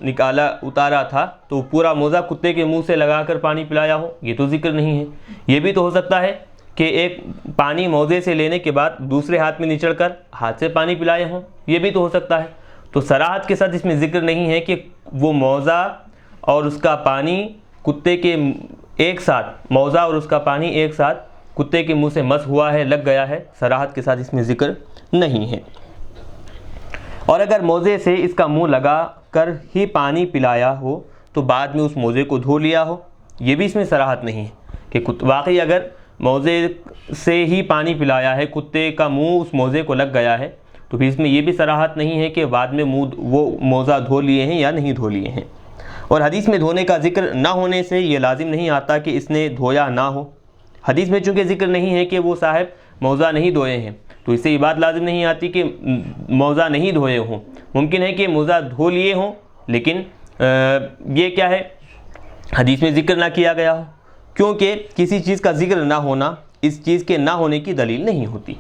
اتارا تھا تو پورا موزہ کتے کے منہ سے لگا کر پانی پلایا ہو، یہ تو ذکر نہیں ہے. یہ بھی تو ہو سکتا ہے کہ ایک پانی موزے سے لینے کے بعد دوسرے ہاتھ میں نچڑ کر ہاتھ سے پانی پلائے ہوں، یہ بھی تو ہو سکتا ہے. تو صراحت کے ساتھ اس میں ذکر نہیں ہے کہ وہ موزہ اور اس کا پانی کتے کے ایک ساتھ، موزہ اور اس کا پانی ایک ساتھ کتے کے منہ سے مس ہوا ہے، لگ گیا ہے. صراحت کے ساتھ اس میں ذکر نہیں ہے. اور اگر موزے سے اس کا منہ لگا کر ہی پانی پلایا ہو تو بعد میں اس موزے کو دھو لیا ہو، یہ بھی اس میں صراحت نہیں ہے کہ واقعی اگر موزے سے ہی پانی پلایا ہے، کتے کا منہ اس موزے کو لگ گیا ہے، تو پھر اس میں یہ بھی صراحت نہیں ہے کہ بعد میں وہ موزہ دھو لیے ہیں یا نہیں دھو لیے ہیں. اور حدیث میں دھونے کا ذکر نہ ہونے سے یہ لازم نہیں آتا کہ اس نے دھویا نہ ہو. حدیث میں چونکہ ذکر نہیں ہے کہ وہ صاحب موزہ نہیں دھوئے ہیں، تو اس سے یہ بات لازم نہیں آتی کہ موزہ نہیں دھوئے ہوں. ممکن ہے کہ موزہ دھو لیے ہوں لیکن یہ کیا ہے حدیث میں ذکر نہ کیا گیا ہو، کیونکہ کسی چیز کا ذکر نہ ہونا اس چیز کے نہ ہونے کی دلیل نہیں ہوتی.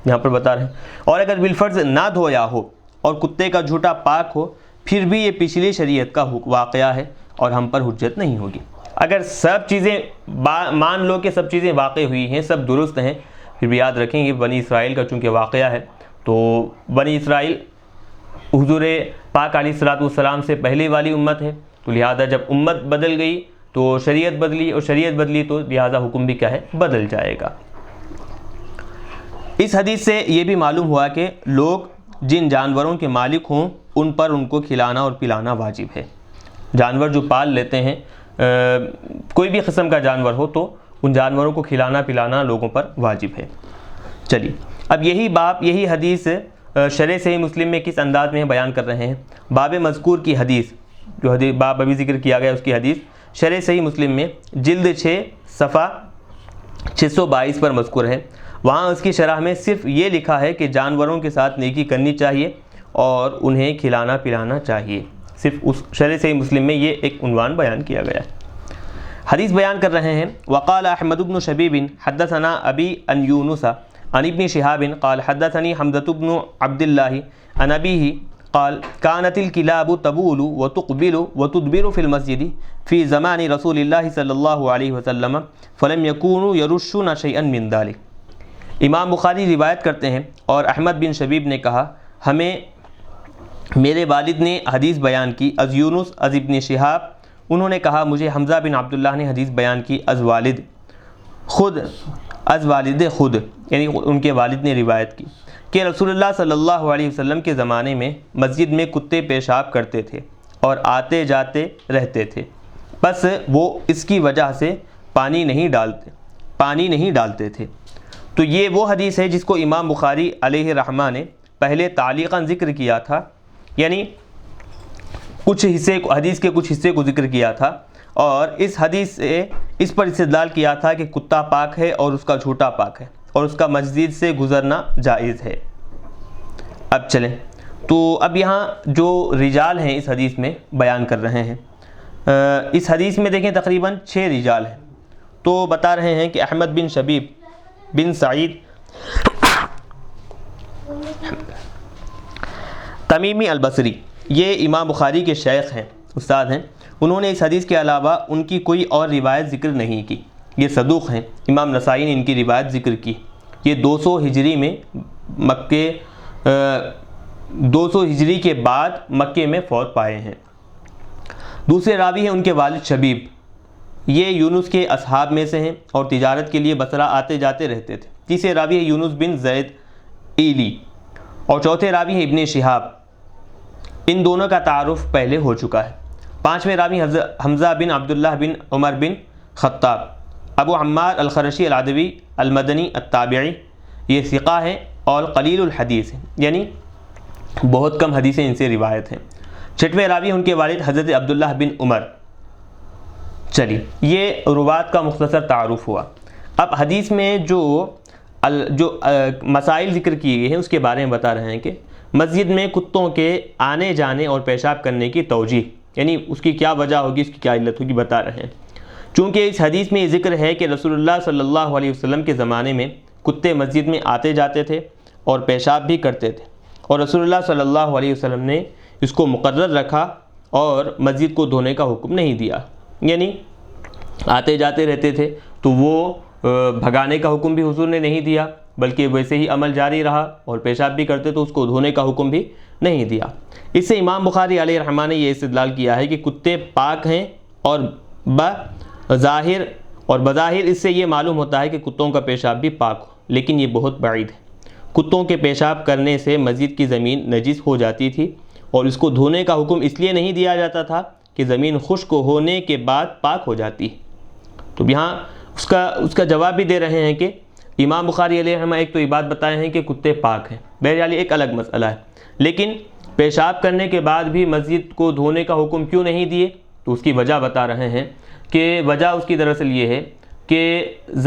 یہاں پر بتا رہے ہیں. اور اگر بالفرض نہ دھویا ہو اور کتے کا جھوٹا پاک ہو، پھر بھی یہ پچھلی شریعت کا واقعہ ہے اور ہم پر حجت نہیں ہوگی. اگر سب چیزیں مان لو کہ سب چیزیں واقع ہوئی ہیں، سب درست ہیں، پھر بھی یاد رکھیں کہ بنی اسرائیل کا چونکہ واقعہ ہے تو بنی اسرائیل حضور پاک علیہ الصلوۃ والسلام سے پہلے والی امت ہے، تو لہذا جب امت بدل گئی تو شریعت بدلی، اور شریعت بدلی تو لہذا حکم بھی کیا ہے بدل جائے گا. اس حدیث سے یہ بھی معلوم ہوا کہ لوگ جن جانوروں کے مالک ہوں ان پر ان کو کھلانا اور پلانا واجب ہے. جانور جو پال لیتے ہیں، کوئی بھی قسم کا جانور ہو، تو ان جانوروں کو کھلانا پلانا لوگوں پر واجب ہے. چلیے اب یہی حدیث شرح صحیح مسلم میں کس انداز میں بیان کر رہے ہیں. باب مذکور کی حدیث، جو حدیث باب ابھی ذکر کیا گیا اس کی حدیث شرح صحیح مسلم میں جلد 6 صفحہ 622 پر مذکور ہے. وہاں اس کی شرح میں صرف یہ لکھا ہے کہ جانوروں کے ساتھ نیکی کرنی چاہیے اور انہیں کھلانا پلانا چاہیے. صرف اس شرح صحیح مسلم میں یہ ایک عنوان بیان کیا گیا ہے. حدیث بیان کر رہے ہیں. وقال احمد بن شبیب حدثنا ابی ان یونس عن ابن شہاب قال حدثني حمزة بن عبد الله عن أبيه قال كانت الكلاب تبول وتقبل وتدبر في المسجد في زمان رسول الله صلی اللہ علیہ وسلم فلم يكونوا يرشون شيئا من ذلك. امام بخاری روایت کرتے ہیں اور احمد بن شبیب نے کہا ہمیں میرے والد نے حدیث بیان کی از یونس از ابن شہاب، انہوں نے کہا مجھے حمزہ بن عبداللہ نے حدیث بیان کی از والد خود، از والد خود یعنی ان کے والد نے روایت کی کہ رسول اللہ صلی اللہ علیہ وسلم کے زمانے میں مسجد میں کتے پیشاب کرتے تھے اور آتے جاتے رہتے تھے، بس وہ اس کی وجہ سے پانی نہیں ڈالتے تھے. تو یہ وہ حدیث ہے جس کو امام بخاری علیہ رحمہ نے پہلے تعلیقاً ذکر کیا تھا، یعنی کچھ حصے حدیث کے کچھ حصے کو ذکر کیا تھا اور اس حدیث سے اس پر استدلال کیا تھا کہ کتا پاک ہے اور اس کا جھوٹا پاک ہے اور اس کا مسجد سے گزرنا جائز ہے. اب چلیں تو اب یہاں جو رجال ہیں اس حدیث میں بیان کر رہے ہیں. اس حدیث میں دیکھیں تقریباً 6 رجال ہیں. تو بتا رہے ہیں کہ احمد بن شبیب بن سعید تمیمی البصری، یہ امام بخاری کے شیخ ہیں، استاد ہیں. انہوں نے اس حدیث کے علاوہ ان کی کوئی اور روایت ذکر نہیں کی. یہ صدوق ہیں. امام نسائی نے ان کی روایت ذکر کی. یہ 200 ہجری میں 200 ہجری کے بعد مکے میں فوت پائے ہیں. دوسرے راوی ہیں ان کے والد شبیب، یہ یونس کے اصحاب میں سے ہیں اور تجارت کے لیے بصرہ آتے جاتے رہتے تھے. تیسرے راوی ہیں یونس بن زید ایلی اور چوتھے راوی ہیں ابن شہاب. ان دونوں کا تعارف پہلے ہو چکا ہے. پانچویں راوی حمزہ بن عبداللہ بن عمر بن خطاب، ابو عمار الخرشی العدوی المدنی التابعی، یہ ثقہ ہے اور قلیل الحدیث ہے، یعنی بہت کم حدیثیں ان سے روایت ہیں۔ چھٹویں راوی ان کے والد حضرت عبداللہ بن عمر۔ چلی، یہ روات کا مختصر تعارف ہوا۔ اب حدیث میں جو مسائل ذکر کیے گئے ہیں اس کے بارے میں بتا رہے ہیں کہ مسجد میں کتوں کے آنے جانے اور پیشاب کرنے کی توجیہ، یعنی اس کی کیا وجہ ہوگی، اس کی کیا علت ہوگی، بتا رہے ہیں۔ چونکہ اس حدیث میں یہ ذکر ہے کہ رسول اللہ صلی اللہ علیہ وسلم کے زمانے میں کتے مسجد میں آتے جاتے تھے اور پیشاب بھی کرتے تھے، اور رسول اللہ صلی اللہ علیہ وسلم نے اس کو مقرر رکھا اور مسجد کو دھونے کا حکم نہیں دیا، یعنی آتے جاتے رہتے تھے تو وہ بھگانے کا حکم بھی حضور نے نہیں دیا، بلکہ ویسے ہی عمل جاری رہا، اور پیشاب بھی کرتے تو اس کو دھونے کا حکم بھی نہیں دیا۔ اس سے امام بخاری علیہ رحمہ نے یہ استدلال کیا ہے کہ کتے پاک ہیں، اور بظاہر اس سے یہ معلوم ہوتا ہے کہ کتوں کا پیشاب بھی پاک ہو، لیکن یہ بہت بعید ہے۔ کتوں کے پیشاب کرنے سے مسجد کی زمین نجس ہو جاتی تھی، اور اس کو دھونے کا حکم اس لیے نہیں دیا جاتا تھا کہ زمین خشک ہونے کے بعد پاک ہو جاتی ہے۔ تو یہاں اس کا جواب بھی دے رہے ہیں کہ امام بخاری علیہ رحمہ ایک تو یہ بات بتائے ہیں کہ کتے پاک ہیں، بہرحال ایک الگ مسئلہ ہے، لیکن پیشاب کرنے کے بعد بھی مسجد کو دھونے کا حکم کیوں نہیں دیے، تو اس کی وجہ بتا رہے ہیں کہ وجہ اس کی دراصل یہ ہے کہ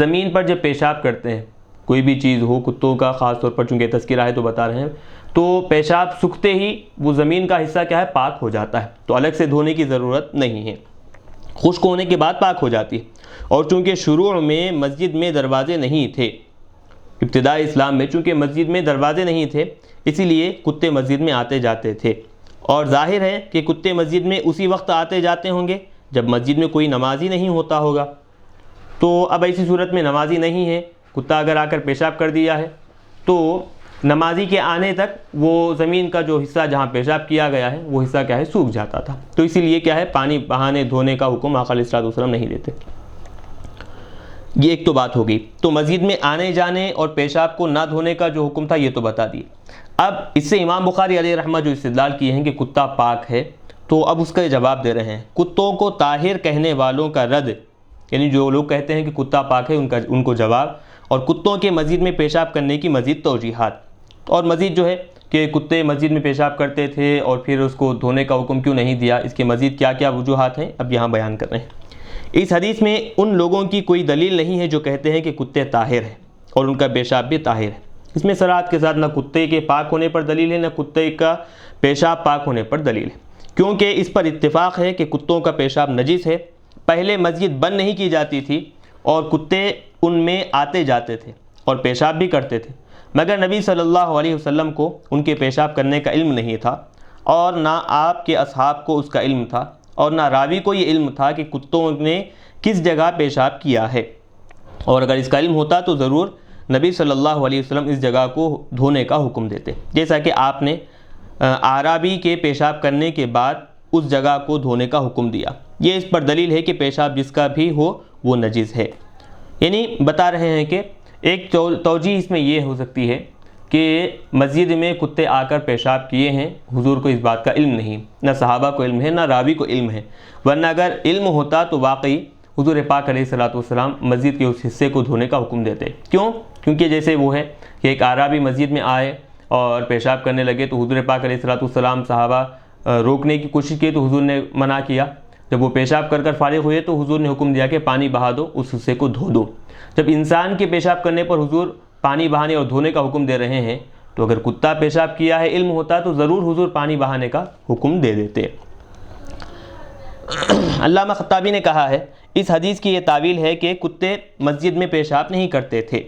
زمین پر جب پیشاب کرتے ہیں، کوئی بھی چیز ہو، کتوں کا خاص طور پر چونکہ تذکرہ ہے تو بتا رہے ہیں، تو پیشاب سوکھتے ہی وہ زمین کا حصہ کیا ہے، پاک ہو جاتا ہے، تو الگ سے دھونے کی ضرورت نہیں ہے، خشک ہونے کے بعد پاک ہو جاتی ہے۔ اور چونکہ شروع میں مسجد میں دروازے نہیں تھے، ابتدائی اسلام میں چونکہ مسجد میں دروازے نہیں تھے، اسی لیے کتے مسجد میں آتے جاتے تھے، اور ظاہر ہے کہ کتے مسجد میں اسی وقت آتے جاتے ہوں گے جب مسجد میں کوئی نمازی نہیں ہوتا ہوگا۔ تو اب ایسی صورت میں نمازی نہیں ہے، کتا اگر آ کر پیشاب کر دیا ہے تو نمازی کے آنے تک وہ زمین کا جو حصہ جہاں پیشاب کیا گیا ہے وہ حصہ کیا ہے، سوکھ جاتا تھا، تو اسی لیے کیا ہے، پانی بہانے دھونے کا حکم آقا علیہ الصلوۃ والسلام نہیں دیتے۔ یہ ایک تو بات ہوگی، تو مسجد میں آنے جانے اور پیشاب کو نہ دھونے کا جو حکم تھا یہ تو بتا دی۔ اب اس سے امام بخاری علیہ رحمہ جو استدلال کیے ہیں کہ کتا پاک ہے، تو اب اس کا جواب دے رہے ہیں۔ کتوں کو طاہر کہنے والوں کا رد، یعنی جو لوگ کہتے ہیں کہ کتا پاک ہے ان کو جواب، اور کتوں کے مسجد میں پیشاب کرنے کی مزید توجیحات، اور مزید جو ہے کہ کتے مسجد میں پیشاب کرتے تھے اور پھر اس کو دھونے کا حکم کیوں نہیں دیا، اس کے مزید کیا کیا وجوہات ہیں اب یہاں بیان کر رہے ہیں۔ اس حدیث میں ان لوگوں کی کوئی دلیل نہیں ہے جو کہتے ہیں کہ کتے طاہر ہیں اور ان کا پیشاب بھی طاہر ہے۔ اس میں صراحت کے ساتھ نہ کتے کے پاک ہونے پر دلیل ہے، نہ کتے کا پیشاب پاک ہونے پر دلیل ہے، کیونکہ اس پر اتفاق ہے کہ کتوں کا پیشاب نجس ہے۔ پہلے مسجد بند نہیں کی جاتی تھی اور کتے ان میں آتے جاتے تھے اور پیشاب بھی کرتے تھے، مگر نبی صلی اللہ علیہ وسلم کو ان کے پیشاب کرنے کا علم نہیں تھا، اور نہ آپ کے اصحاب کو اس کا علم تھا، اور نہ راوی کو یہ علم تھا کہ کتوں نے کس جگہ پیشاب کیا ہے، اور اگر اس کا علم ہوتا تو ضرور نبی صلی اللہ علیہ وسلم اس جگہ کو دھونے کا حکم دیتے، جیسا کہ آپ نے اعرابی کے پیشاب کرنے کے بعد اس جگہ کو دھونے کا حکم دیا۔ یہ اس پر دلیل ہے کہ پیشاب جس کا بھی ہو وہ نجس ہے۔ یعنی بتا رہے ہیں کہ ایک توجیہ اس میں یہ ہو سکتی ہے کہ مسجد میں کتے آ کر پیشاب کیے ہیں، حضور کو اس بات کا علم نہیں، نہ صحابہ کو علم ہے، نہ راوی کو علم ہے، ورنہ اگر علم ہوتا تو واقعی حضور پاک علیہ الصلوۃ والسلام مسجد کے اس حصے کو دھونے کا حکم دیتے۔ کیونکہ جیسے وہ ہے کہ ایک اعرابی مسجد میں آئے اور پیشاب کرنے لگے تو حضور پاک علیہ الصلوۃ والسلام صحابہ روکنے کی کوشش کی تو حضور نے منع کیا، جب وہ پیشاب کر فارغ ہوئے تو حضور نے حکم دیا کہ پانی بہا دو، اس حصے کو دھو دو۔ جب انسان کے پیشاب کرنے پر حضور پانی بہانے اور دھونے کا حکم دے رہے ہیں، تو اگر کتا پیشاب کیا ہے، علم ہوتا تو ضرور حضور پانی بہانے کا حکم دے دیتے۔ علامہ خطابی نے کہا ہے اس حدیث کی یہ تعویل ہے کہ کتے مسجد میں پیشاب نہیں کرتے تھے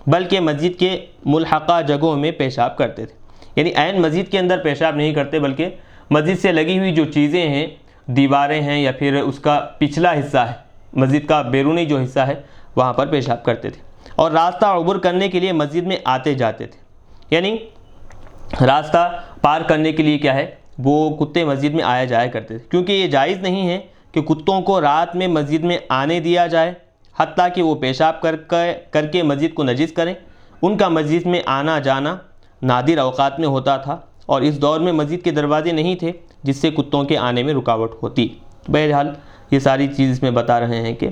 بلکہ مسجد کے ملحقہ جگہوں میں پیشاب کرتے تھے، یعنی عین مسجد کے اندر پیشاب نہیں کرتے بلکہ مسجد سے لگی ہوئی جو چیزیں ہیں، دیواریں ہیں یا پھر اس کا پچھلا حصہ ہے، مسجد کا بیرونی جو حصہ ہے وہاں پر پیشاب کرتے تھے، اور راستہ عبور کرنے کے لیے مسجد میں آتے جاتے تھے، یعنی راستہ پار کرنے کے لیے کیا ہے وہ کتے مسجد میں آیا جایا کرتے تھے، کیونکہ یہ جائز نہیں ہے کہ کتوں کو رات میں مسجد میں آنے دیا جائے حتیٰ کہ وہ پیشاب کر کے مسجد کو نجس کریں۔ ان کا مسجد میں آنا جانا نادر اوقات میں ہوتا تھا، اور اس دور میں مسجد کے دروازے نہیں تھے جس سے کتوں کے آنے میں رکاوٹ ہوتی۔ بہرحال یہ ساری چیز اس میں بتا رہے ہیں کہ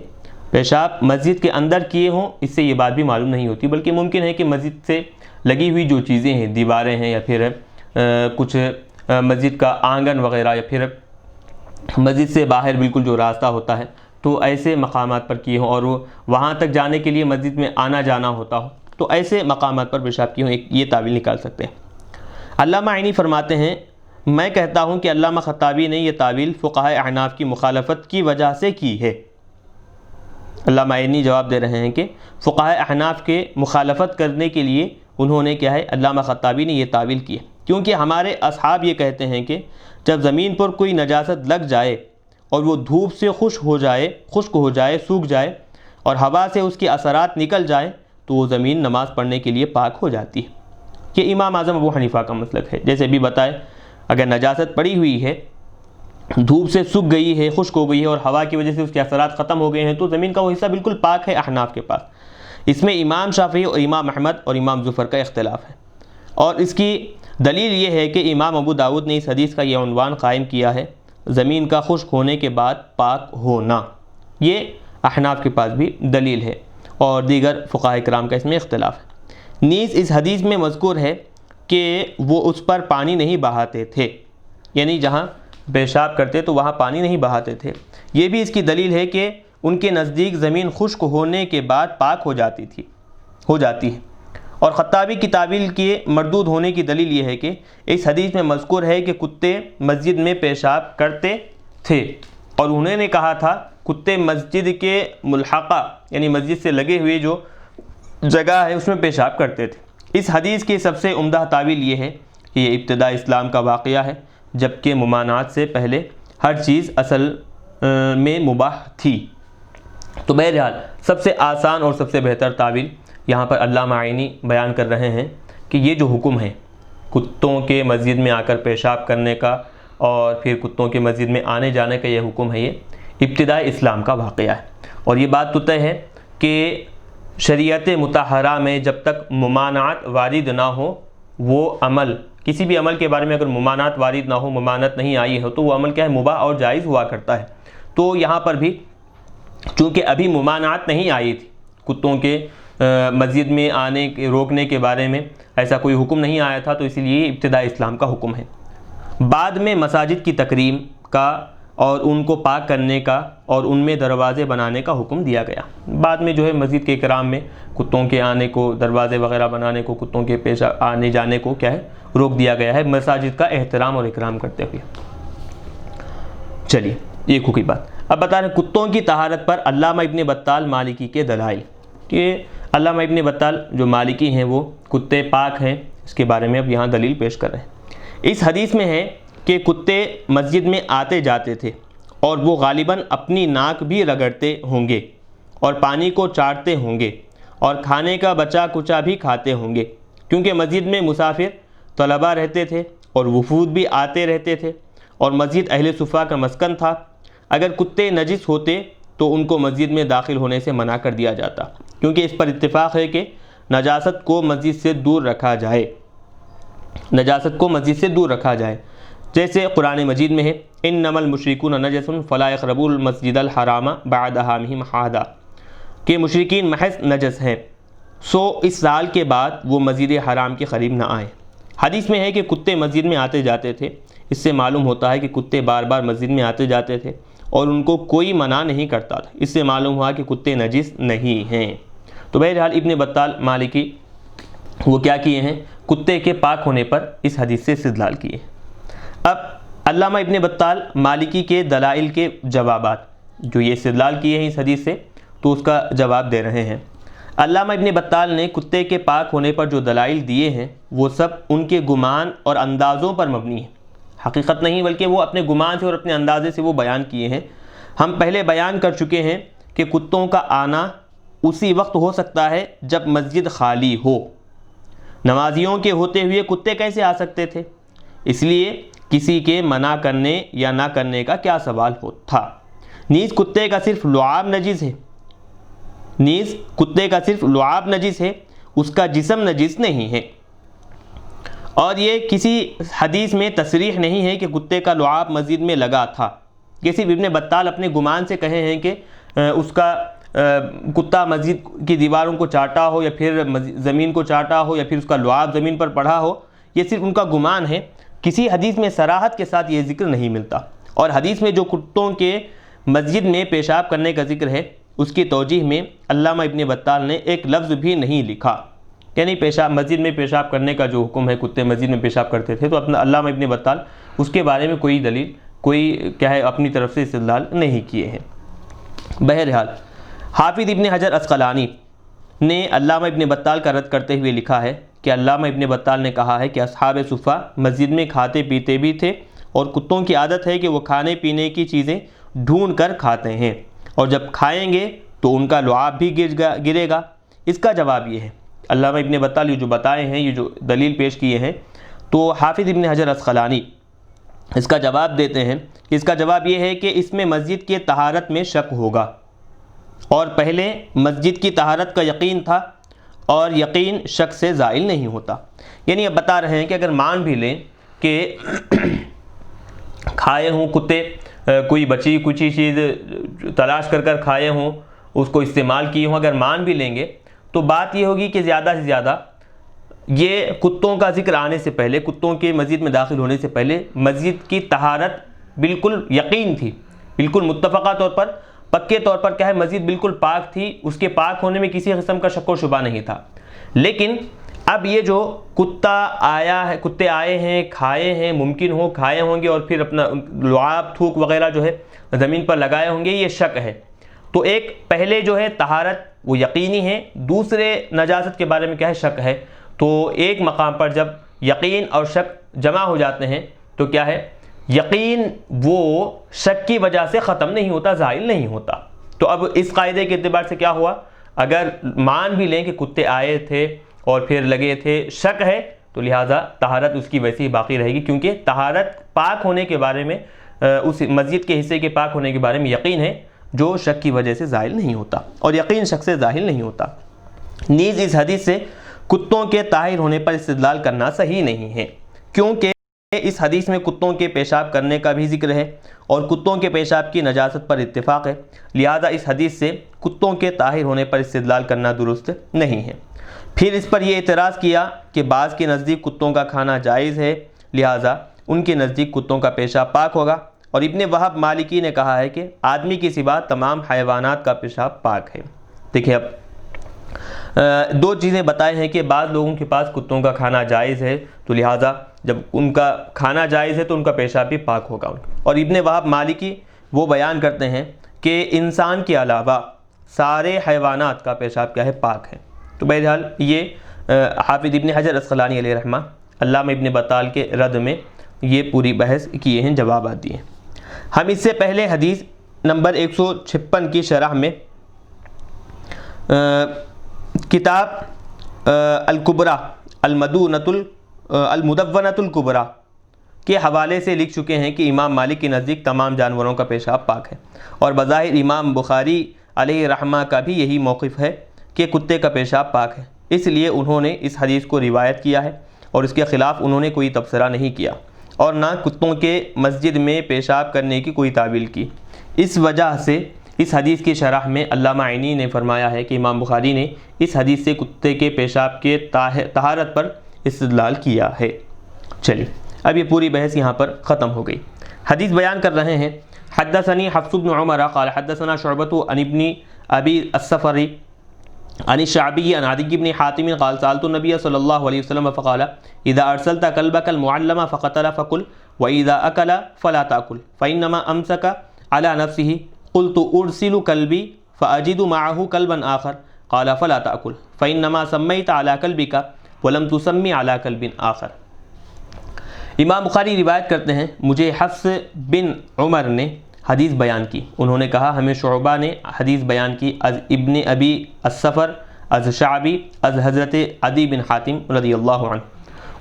پیشاب مسجد کے اندر کیے ہوں اس سے یہ بات بھی معلوم نہیں ہوتی، بلکہ ممکن ہے کہ مسجد سے لگی ہوئی جو چیزیں ہیں، دیواریں ہیں یا پھر کچھ مسجد کا آنگن وغیرہ یا پھر مسجد سے باہر بالکل جو راستہ ہوتا ہے تو ایسے مقامات پر کیے ہوں، اور وہ وہاں تک جانے کے لیے مسجد میں آنا جانا ہوتا ہو تو ایسے مقامات پر پیشاب کیے ہوں، یہ تعویل نکال سکتے ہیں۔ علامہ عینی فرماتے ہیں میں کہتا ہوں کہ علامہ خطابی نے یہ تعویل فقہاء احناف کی مخالفت کی وجہ سے کی ہے۔ علامہ عینی جواب دے رہے ہیں کہ فقہاء احناف کے مخالفت کرنے کے لیے انہوں نے کیا ہے، علامہ خطابی نے یہ تعویل کی ہے، کیونکہ ہمارے اصحاب یہ کہتے ہیں کہ جب زمین پر کوئی نجاست لگ جائے اور وہ دھوپ سے خشک ہو جائے، سوکھ جائے اور ہوا سے اس کے اثرات نکل جائیں تو وہ زمین نماز پڑھنے کے لیے پاک ہو جاتی ہے۔ یہ امام اعظم ابو حنیفہ کا مسلک ہے۔ جیسے بھی بتائے، اگر نجاست پڑی ہوئی ہے، دھوپ سے سوکھ گئی ہے، خشک ہو گئی ہے اور ہوا کی وجہ سے اس کے اثرات ختم ہو گئے ہیں تو زمین کا وہ حصہ بالکل پاک ہے احناف کے پاس۔ اس میں امام شافعی اور امام احمد اور امام ظفر کا اختلاف ہے، اور اس کی دلیل یہ ہے کہ امام ابو داود نے اس حدیث کا یہ عنوان قائم کیا ہے، زمین کا خشک ہونے کے بعد پاک ہونا۔ یہ احناف کے پاس بھی دلیل ہے اور دیگر فقہاء کرام کا اس میں اختلاف ہے۔ نیز اس حدیث میں مذکور ہے کہ وہ اس پر پانی نہیں بہاتے تھے، یعنی جہاں پیشاب کرتے تو وہاں پانی نہیں بہاتے تھے۔ یہ بھی اس کی دلیل ہے کہ ان کے نزدیک زمین خشک ہونے کے بعد پاک ہو جاتی ہے۔ اور خطابی کی تعویل کے مردود ہونے کی دلیل یہ ہے کہ اس حدیث میں مذکور ہے کہ کتے مسجد میں پیشاب کرتے تھے، اور انہوں نے کہا تھا کتے مسجد کے ملحقہ یعنی مسجد سے لگے ہوئے جو جگہ ہے اس میں پیشاب کرتے تھے۔ اس حدیث کی سب سے عمدہ تعویل یہ ہے کہ یہ ابتداء اسلام کا واقعہ ہے، جبکہ ممانعت سے پہلے ہر چیز اصل میں مباح تھی۔ تو بہرحال سب سے آسان اور سب سے بہتر تعویل یہاں پر علامہ عینی بیان کر رہے ہیں کہ یہ جو حکم ہے کتوں کے مسجد میں آ کر پیشاب کرنے کا اور پھر کتوں کے مسجد میں آنے جانے کا، یہ حکم ہے، یہ ابتداء اسلام کا واقعہ ہے۔ اور یہ بات تو طے ہے کہ شریعت مطہرہ میں جب تک ممانعت وارد نہ ہو، وہ عمل، کسی بھی عمل کے بارے میں اگر ممانعت وارد نہ ہو، ممانعت نہیں آئی ہو، تو وہ عمل کیا ہے، مباح اور جائز ہوا کرتا ہے۔ تو یہاں پر بھی چونکہ ابھی ممانعت نہیں آئی تھی، کتوں کے مسجد میں آنے کے روکنے کے بارے میں ایسا کوئی حکم نہیں آیا تھا، تو اسی لیے ابتداء اسلام کا حکم ہے۔ بعد میں مساجد کی تکریم کا اور ان کو پاک کرنے کا اور ان میں دروازے بنانے کا حکم دیا گیا۔ بعد میں جو ہے مسجد کے اکرام میں کتوں کے آنے کو، دروازے وغیرہ بنانے کو، کتوں کے پیش آنے جانے کو کیا ہے، روک دیا گیا ہے، مساجد کا احترام اور اکرام کرتے ہوئے۔ چلیے یہ کوئی بات۔ اب بتا رہے ہیں کتوں کی طہارت پر علامہ ابن بطال مالکی کے دلائل۔ کہ علامہ ابن بطال جو مالکی ہیں وہ کتے پاک ہیں، اس کے بارے میں اب یہاں دلیل پیش کر رہے ہیں۔ اس حدیث میں ہے کہ کتے مسجد میں آتے جاتے تھے اور وہ غالباً اپنی ناک بھی رگڑتے ہوں گے اور پانی کو چاٹتے ہوں گے اور کھانے کا بچا کچا بھی کھاتے ہوں گے، کیونکہ مسجد میں مسافر طلبہ رہتے تھے اور وفود بھی آتے رہتے تھے اور مسجد اہل صفہ کا مسکن تھا۔ اگر کتے نجس ہوتے تو ان کو مسجد میں داخل ہونے سے منع کر دیا جاتا، کیونکہ اس پر اتفاق ہے کہ نجاست کو مسجد سے دور رکھا جائے، جیسے قرآن مجید میں ہے انما المشرکون نجس فلا یقربوا المسجد الحرام بعد عامہم ھذا، کہ مشرکین محض نجس ہیں، سو اس سال کے بعد وہ مسجد حرام کے قریب نہ آئیں۔ حدیث میں ہے کہ کتے مسجد میں آتے جاتے تھے، اس سے معلوم ہوتا ہے کہ کتے بار بار مسجد میں آتے جاتے تھے اور ان کو کوئی منع نہیں کرتا تھا، اس سے معلوم ہوا کہ کتے نجس نہیں ہیں۔ تو بہرحال ابن بطال مالکی وہ کیا کیے ہیں، کتے کے پاک ہونے پر اس حدیث سے استدلال کیے۔ اب علامہ ابن بطال مالکی کے دلائل کے جوابات، جو یہ استدلال کیے ہیں اس حدیث سے، تو اس کا جواب دے رہے ہیں۔ علامہ ابن بطال نے کتے کے پاک ہونے پر جو دلائل دیے ہیں وہ سب ان کے گمان اور اندازوں پر مبنی ہیں، حقیقت نہیں، بلکہ وہ اپنے گمان سے اور اپنے اندازے سے وہ بیان کیے ہیں۔ ہم پہلے بیان کر چکے ہیں کہ کتوں کا آنا اسی وقت ہو سکتا ہے جب مسجد خالی ہو، نمازیوں کے ہوتے ہوئے کتے کیسے آ سکتے تھے؟ اس لیے کسی کے منع کرنے یا نہ کرنے کا کیا سوال تھا۔ نیز کتے کا صرف لعاب نجس ہے، اس کا جسم نجس نہیں ہے، اور یہ کسی حدیث میں تصریح نہیں ہے کہ کتے کا لعاب مسجد میں لگا تھا۔ یہ صرف ابن بطال اپنے گمان سے کہے ہیں کہ اس کا کتا مسجد کی دیواروں کو چاٹا ہو یا پھر زمین کو چاٹا ہو یا پھر اس کا لعاب زمین پر پڑا ہو، یہ صرف ان کا گمان ہے۔ کسی حدیث میں صراحت کے ساتھ یہ ذکر نہیں ملتا، اور حدیث میں جو کتوں کے مسجد میں پیشاب کرنے کا ذکر ہے اس کی توجیح میں علامہ ابن بطال نے ایک لفظ بھی نہیں لکھا، یعنی مسجد میں پیشاب کرنے کا جو حکم ہے، کتے مسجد میں پیشاب کرتے تھے، تو اپنا علامہ ابن بطال اس کے بارے میں کوئی دلیل، کوئی کیا ہے اپنی طرف سے استدلال نہیں کیے ہیں۔ بہرحال حافظ ابن حجر عسقلانی نے علامہ ابن بطال کا رد کرتے ہوئے لکھا ہے کہ علامہ ابن بطال نے کہا ہے کہ اصحاب صفہ مسجد میں کھاتے پیتے بھی تھے، اور کتوں کی عادت ہے کہ وہ کھانے پینے کی چیزیں ڈھونڈ کر کھاتے ہیں، اور جب کھائیں گے تو ان کا لعاب بھی گرے گا۔ اس کا جواب یہ ہے، علامہ ابن بطال یہ جو بتائے ہیں، یہ جو دلیل پیش کیے ہیں، تو حافظ ابن حجر عسقلانی اس کا جواب دیتے ہیں۔ اس کا جواب یہ ہے کہ اس میں مسجد کے طہارت میں شک ہوگا، اور پہلے مسجد کی طہارت کا یقین تھا، اور یقین شک سے زائل نہیں ہوتا۔ یعنی اب بتا رہے ہیں کہ اگر مان بھی لیں کہ کھائے ہوں کتے، کوئی بچی کچی چیز تلاش کر کر کھائے ہوں، اس کو استعمال کیے ہوں، اگر مان بھی لیں گے تو بات یہ ہوگی کہ زیادہ سے زیادہ یہ کتوں کا ذکر آنے سے پہلے، کتوں کے مسجد میں داخل ہونے سے پہلے مسجد کی طہارت بالکل یقین تھی، بالکل متفقہ طور پر، پکے طور پر کیا ہے، مسجد بالکل پاک تھی، اس کے پاک ہونے میں کسی قسم کا شک و شبہ نہیں تھا۔ لیکن اب یہ جو کتے آئے ہیں، کھائے ہیں، ممکن ہو کھائے ہوں گے اور پھر اپنا لعاب تھوک وغیرہ جو ہے زمین پر لگائے ہوں گے، یہ شک ہے۔ تو ایک پہلے جو ہے طہارت وہ یقینی ہے، دوسرے نجاست کے بارے میں کیا ہے، شک ہے۔ تو ایک مقام پر جب یقین اور شک جمع ہو جاتے ہیں تو کیا ہے، یقین وہ شک کی وجہ سے ختم نہیں ہوتا، زائل نہیں ہوتا۔ تو اب اس قاعدے کے اعتبار سے کیا ہوا، اگر مان بھی لیں کہ کتے آئے تھے اور پھر لگے تھے، شک ہے، تو لہٰذا طہارت اس کی ویسے ہی باقی رہے گی، کیونکہ طہارت پاک ہونے کے بارے میں، اس مسجد کے حصے کے پاک ہونے کے بارے میں یقین ہے جو شک کی وجہ سے زائل نہیں ہوتا، اور یقین شک سے ظاہر نہیں ہوتا۔ نیز اس حدیث سے کتوں کے طاہر ہونے پر استدلال کرنا صحیح نہیں ہے، کیونکہ اس حدیث میں کتوں کے پیشاب کرنے کا بھی ذکر ہے اور کتوں کے پیشاب کی نجاست پر اتفاق ہے، لہذا اس حدیث سے کتوں کے طاہر ہونے پر استدلال کرنا درست نہیں ہے۔ پھر اس پر یہ اعتراض کیا کہ بعض کے نزدیک کتوں کا کھانا جائز ہے، لہذا ان کے نزدیک کتوں کا پیشاب پاک ہوگا، اور ابن وہب مالکی نے کہا ہے کہ آدمی کی سوا تمام حیوانات کا پیشاب پاک ہے۔ دیکھیں اب دو چیزیں بتائے ہیں کہ بعض لوگوں کے پاس کتوں کا کھانا جائز ہے، تو لہٰذا جب ان کا کھانا جائز ہے تو ان کا پیشاب بھی پاک ہوگا، اور ابن وہب مالکی وہ بیان کرتے ہیں کہ انسان کے علاوہ سارے حیوانات کا پیشاب کیا ہے، پاک ہے۔ تو بہرحال یہ حافظ ابن حجر عسقلانی علیہ رحمہ علامہ ابن بطال کے رد میں یہ پوری بحث کیے ہیں، جوابات دیے ہیں۔ ہم اس سے پہلے حدیث نمبر 156 کی شرح میں کتاب الکبریٰ المدونۃ الکبریٰ کے حوالے سے لکھ چکے ہیں کہ امام مالک کے نزدیک تمام جانوروں کا پیشاب پاک ہے، اور بظاہر امام بخاری علیہ رحمہ کا بھی یہی موقف ہے کہ کتے کا پیشاب پاک ہے، اس لیے انہوں نے اس حدیث کو روایت کیا ہے اور اس کے خلاف انہوں نے کوئی تبصرہ نہیں کیا، اور نہ کتوں کے مسجد میں پیشاب کرنے کی کوئی تعویل کی۔ اس وجہ سے اس حدیث کی شرح میں علامہ عینی نے فرمایا ہے کہ امام بخاری نے اس حدیث سے کتے کے پیشاب کے طہارت پر استدلال کیا ہے۔ چلیے اب یہ پوری بحث یہاں پر ختم ہو گئی۔ حدیث بیان کر رہے ہیں، حدثنی حفص بن عمر قال حدثنا شعبۃ عن ابن ابی الصفری عن الشعبی عن عدی بن حاتم قال سألت النبی صلی اللہ علیہ وسلم فقال اذا ارسلت كلبك المعلم فقتل فكل واذا اكل فلا تاكل فانما امسك على نفسه قلت ارسل كلبي فاجد معه كلبا آخر قال فلا تاكل فانما سميت على كلبك ولم تسمي على كلب آخر۔ امام بخاری روایت کرتے ہیں، مجھے حفص بن عمر نے حدیث بیان کی، انہوں نے کہا ہمیں شعبہ نے حدیث بیان کی از ابن ابی الصفر از شعبی از حضرت عدی بن حاتم رضی اللہ عنہ،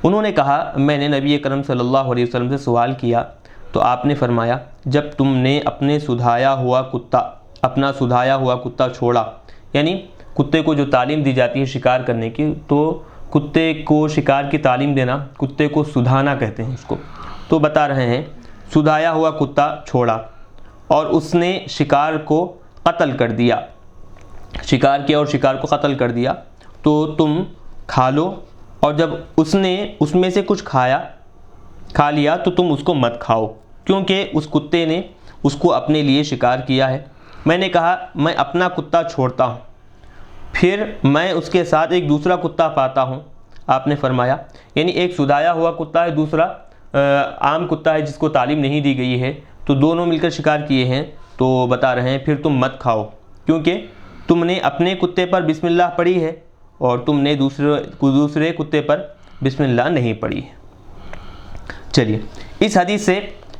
انہوں نے کہا میں نے نبی کرم صلی اللہ علیہ وسلم سے سوال کیا تو آپ نے فرمایا جب تم نے اپنا سدھایا ہوا کتا چھوڑا، یعنی کتے کو جو تعلیم دی جاتی ہے شکار کرنے کی، تو کتے کو شکار کی تعلیم دینا، کتے کو سدھانا کہتے ہیں اس کو، تو بتا رہے ہیں سدھایا ہوا کتا چھوڑا اور اس نے شکار کو قتل کر دیا، شکار کیا اور شکار کو قتل کر دیا تو تم کھا لو، اور جب اس نے اس میں سے کچھ کھا لیا تو تم اس کو مت کھاؤ، کیونکہ اس کتے نے اس کو اپنے لیے شکار کیا ہے۔ میں نے کہا میں اپنا کتا چھوڑتا ہوں، پھر میں اس کے ساتھ ایک دوسرا کتا پاتا ہوں۔ آپ نے فرمایا یعنی ایک سدھایا ہوا کتا ہے، دوسرا عام کتا ہے جس کو تعلیم نہیں دی گئی ہے، تو دونوں مل کر شکار کیے ہیں، تو بتا رہے ہیں پھر تم مت کھاؤ، کیونکہ تم نے اپنے کتے پر بسم اللہ پڑھی ہے اور تم نے دوسرے کتے پر بسم اللہ نہیں پڑھی ہے۔ چلیے، اس حدیث سے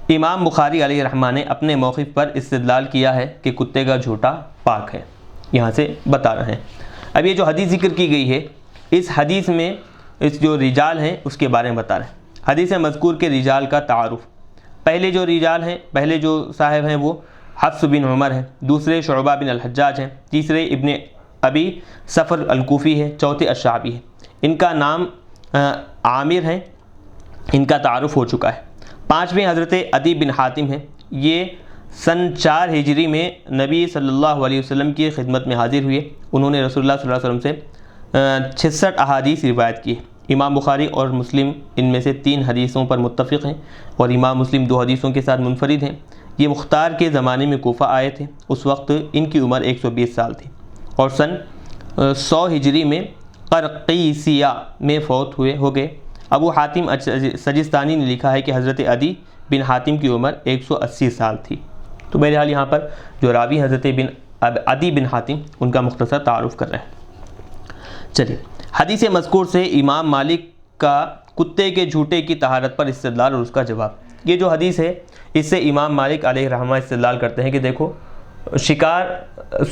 امام بخاری علیہ رحمہ نے اپنے موقف پر استدلال کیا ہے کہ کتے کا جھوٹا پاک ہے، یہاں سے بتا رہے ہیں۔ اب یہ جو حدیث ذکر کی گئی ہے، اس حدیث میں اس جو رجال ہیں اس کے بارے میں بتا رہے ہیں۔ حدیث مذکور کے رجال کا تعارف، پہلے جو رجال ہیں، پہلے جو صاحب ہیں وہ حفص بن عمر ہیں، دوسرے شعبہ بن الحجاج ہیں، تیسرے ابن ابی صفر الکوفی ہے، چوتھے الشعبی ہے۔ ان کا نام عامر ہے، ان کا تعارف ہو چکا ہے۔ پانچویں حضرت عدی بن حاتم ہیں، یہ سن 4 ہجری میں نبی صلی اللہ علیہ وسلم کی خدمت میں حاضر ہوئے۔ انہوں نے رسول اللہ صلی اللہ علیہ وسلم سے 66 احادیث روایت کی۔ امام بخاری اور مسلم ان میں سے 3 حدیثوں پر متفق ہیں اور امام مسلم 2 حدیثوں کے ساتھ منفرد ہیں۔ یہ مختار کے زمانے میں کوفہ آئے تھے، اس وقت ان کی عمر 120 سال تھی اور سن 100 ہجری میں قرقیسیہ میں فوت ہو گئے۔ ابو حاتم سجستانی نے لکھا ہے کہ حضرت عدی بن حاتم کی عمر 180 سال تھی۔ تو بہرحال یہاں پر جو راوی حضرت عدی بن حاتم ان کا مختصر تعارف کر رہے ہیں۔ چلیے، حدیث مذکور سے امام مالک کا کتے کے جھوٹے کی طہارت پر استدلال اور اس کا جواب۔ یہ جو حدیث ہے اس سے امام مالک علیہ رحمہ استدلال کرتے ہیں کہ دیکھو، شکار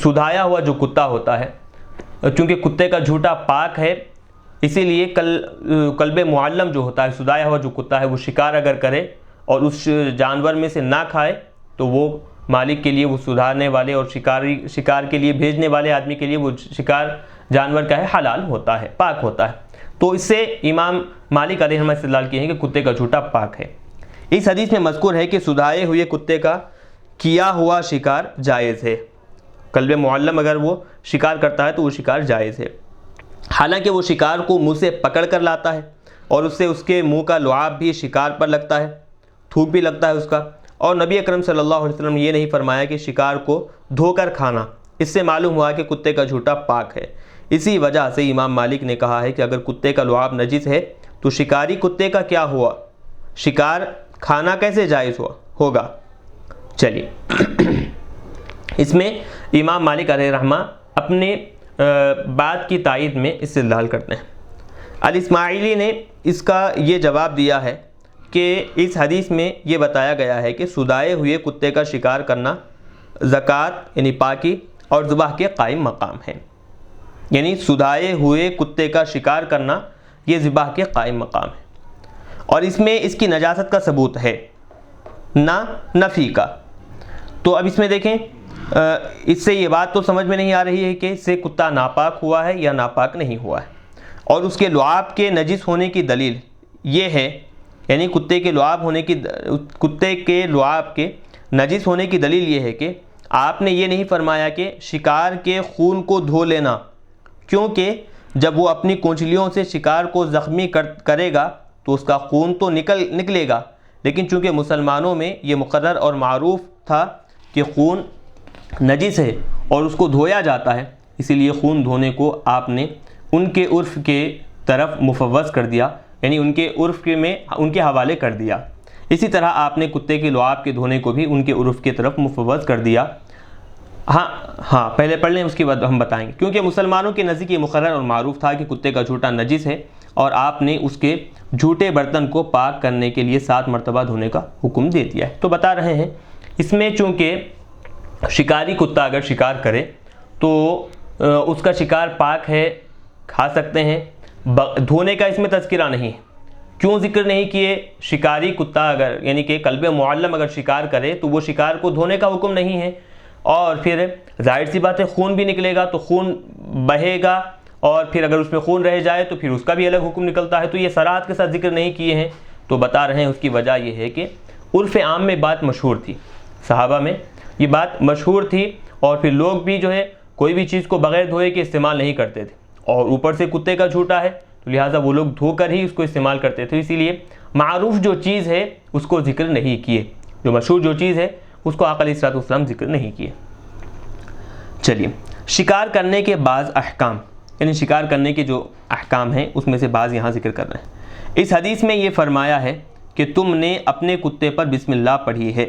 سدھایا ہوا جو کتا ہوتا ہے، چونکہ کتے کا جھوٹا پاک ہے، اسی لیے کلب معلم جو ہوتا ہے، سدھایا ہوا جو کتا ہے، وہ شکار اگر کرے اور اس جانور میں سے نہ کھائے تو وہ مالک کے لیے، وہ سدھارنے والے اور شکار کے لیے بھیجنے والے آدمی کے لیے وہ شکار جانور کا ہے حلال ہوتا ہے، پاک ہوتا ہے۔ تو اس سے امام مالک علیہ رحمہ استدلال کیے ہیں کہ کتے کا جھوٹا پاک ہے۔ اس حدیث میں مذکور ہے کہ سدھائے ہوئے کتے کا کیا ہوا شکار جائز ہے، کلب معلم اگر وہ شکار کرتا ہے تو وہ شکار جائز ہے، حالانکہ وہ شکار کو منہ سے پکڑ کر لاتا ہے اور اس سے اس کے منہ کا لعاب بھی شکار پر لگتا ہے، تھوک بھی لگتا ہے اس کا۔ اور نبی اکرم صلی اللہ علیہ وسلم نے یہ نہیں فرمایا کہ شکار کو دھو کر کھانا، اس سے معلوم ہوا کہ کتے کا جھوٹا پاک ہے۔ اسی وجہ سے امام مالک نے کہا ہے کہ اگر کتے کا لعاب نجس ہے تو شکاری کتے کا کیا ہوا، شکار کھانا کیسے جائز ہوگا۔ چلیے، اس میں امام مالک علیہ رحمہ اپنے بات کی تائید میں استدلال کرتے ہیں۔ الاسماعیلی نے اس کا یہ جواب دیا ہے کہ اس حدیث میں یہ بتایا گیا ہے کہ سدھائے ہوئے کتے کا شکار کرنا زکوٰۃ یعنی پاکی اور ذبح کے قائم مقام ہے، یعنی سدھائے ہوئے کتے کا شکار کرنا یہ ذبح کے قائم مقام ہے، اور اس میں اس کی نجاست کا ثبوت ہے، نہ نفی کا۔ تو اب اس میں دیکھیں، اس سے یہ بات تو سمجھ میں نہیں آ رہی ہے کہ اس سے کتا ناپاک ہوا ہے یا ناپاک نہیں ہوا ہے، اور اس کے لعاب کے نجس ہونے کی دلیل یہ ہے، یعنی کتے کے لعاب کے نجس ہونے کی دلیل یہ ہے کہ آپ نے یہ نہیں فرمایا کہ شکار کے خون کو دھو لینا، کیونکہ جب وہ اپنی کونچلیوں سے شکار کو زخمی کرے گا تو اس کا خون تو نکلے گا، لیکن چونکہ مسلمانوں میں یہ مقرر اور معروف تھا کہ خون نجس ہے اور اس کو دھویا جاتا ہے، اسی لیے خون دھونے کو آپ نے ان کے عرف کے طرف مفوض کر دیا، یعنی ان کے عرف میں ان کے حوالے کر دیا۔ اسی طرح آپ نے کتے کے لعاب کے دھونے کو بھی ان کے عرف کی طرف مفوض کر دیا۔ ہاں پہلے پڑھ لیں، اس کے بعد ہم بتائیں گے، کیونکہ مسلمانوں کے نزدیک یہ مقرر اور معروف تھا کہ کتے کا جھوٹا نجس ہے، اور آپ نے اس کے جھوٹے برتن کو پاک کرنے کے لیے 7 مرتبہ دھونے کا حکم دے دیا ہے۔ تو بتا رہے ہیں اس میں چونکہ شکاری کتا اگر شکار کرے تو اس کا شکار پاک ہے، کھا سکتے ہیں، دھونے کا اس میں تذکرہ نہیں ہے۔ کیوں ذکر نہیں کیے؟ شکاری کتا اگر یعنی کہ کلب معلم اگر شکار کرے تو وہ شکار کو دھونے کا حکم نہیں ہے، اور پھر ظاہر سی بات ہے خون بھی نکلے گا تو خون بہے گا، اور پھر اگر اس میں خون رہ جائے تو پھر اس کا بھی الگ حکم نکلتا ہے، تو یہ صراحت کے ساتھ ذکر نہیں کیے ہیں۔ تو بتا رہے ہیں اس کی وجہ یہ ہے کہ عرف عام میں بات مشہور تھی، صحابہ میں یہ بات مشہور تھی، اور پھر لوگ بھی جو ہے کوئی بھی چیز کو بغیر دھوئے کے استعمال نہیں کرتے تھے، اور اوپر سے کتے کا جھوٹا ہے تو لہٰذا وہ لوگ دھو کر ہی اس کو استعمال کرتے تھے، اسی لیے معروف جو چیز ہے اس کو ذکر نہیں کیے، جو مشہور جو چیز ہے اس کو آقا علیہ السلام ذکر نہیں کیے۔ چلیے، شکار کرنے کے بعض احکام، یعنی شکار کرنے کے جو احکام ہیں اس میں سے بعض یہاں ذکر کر رہے ہیں۔ اس حدیث میں یہ فرمایا ہے کہ تم نے اپنے کتے پر بسم اللہ پڑھی ہے۔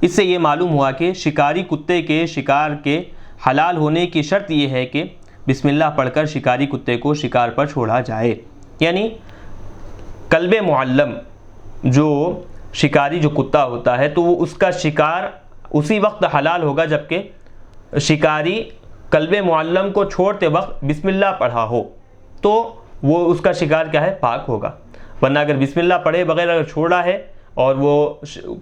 اس سے یہ معلوم ہوا کہ شکاری کتے کے شکار کے حلال ہونے کی شرط یہ ہے کہ بسم اللہ پڑھ کر شکاری کتے کو شکار پر چھوڑا جائے، یعنی کلب معلم جو شکاری جو کتا ہوتا ہے تو وہ اس کا شکار اسی وقت حلال ہوگا جبکہ شکاری کلب معلم کو چھوڑتے وقت بسم اللہ پڑھا ہو، تو وہ اس کا شکار کیا ہے، پاک ہوگا۔ ورنہ اگر بسم اللہ پڑھے بغیر اگر چھوڑا ہے اور وہ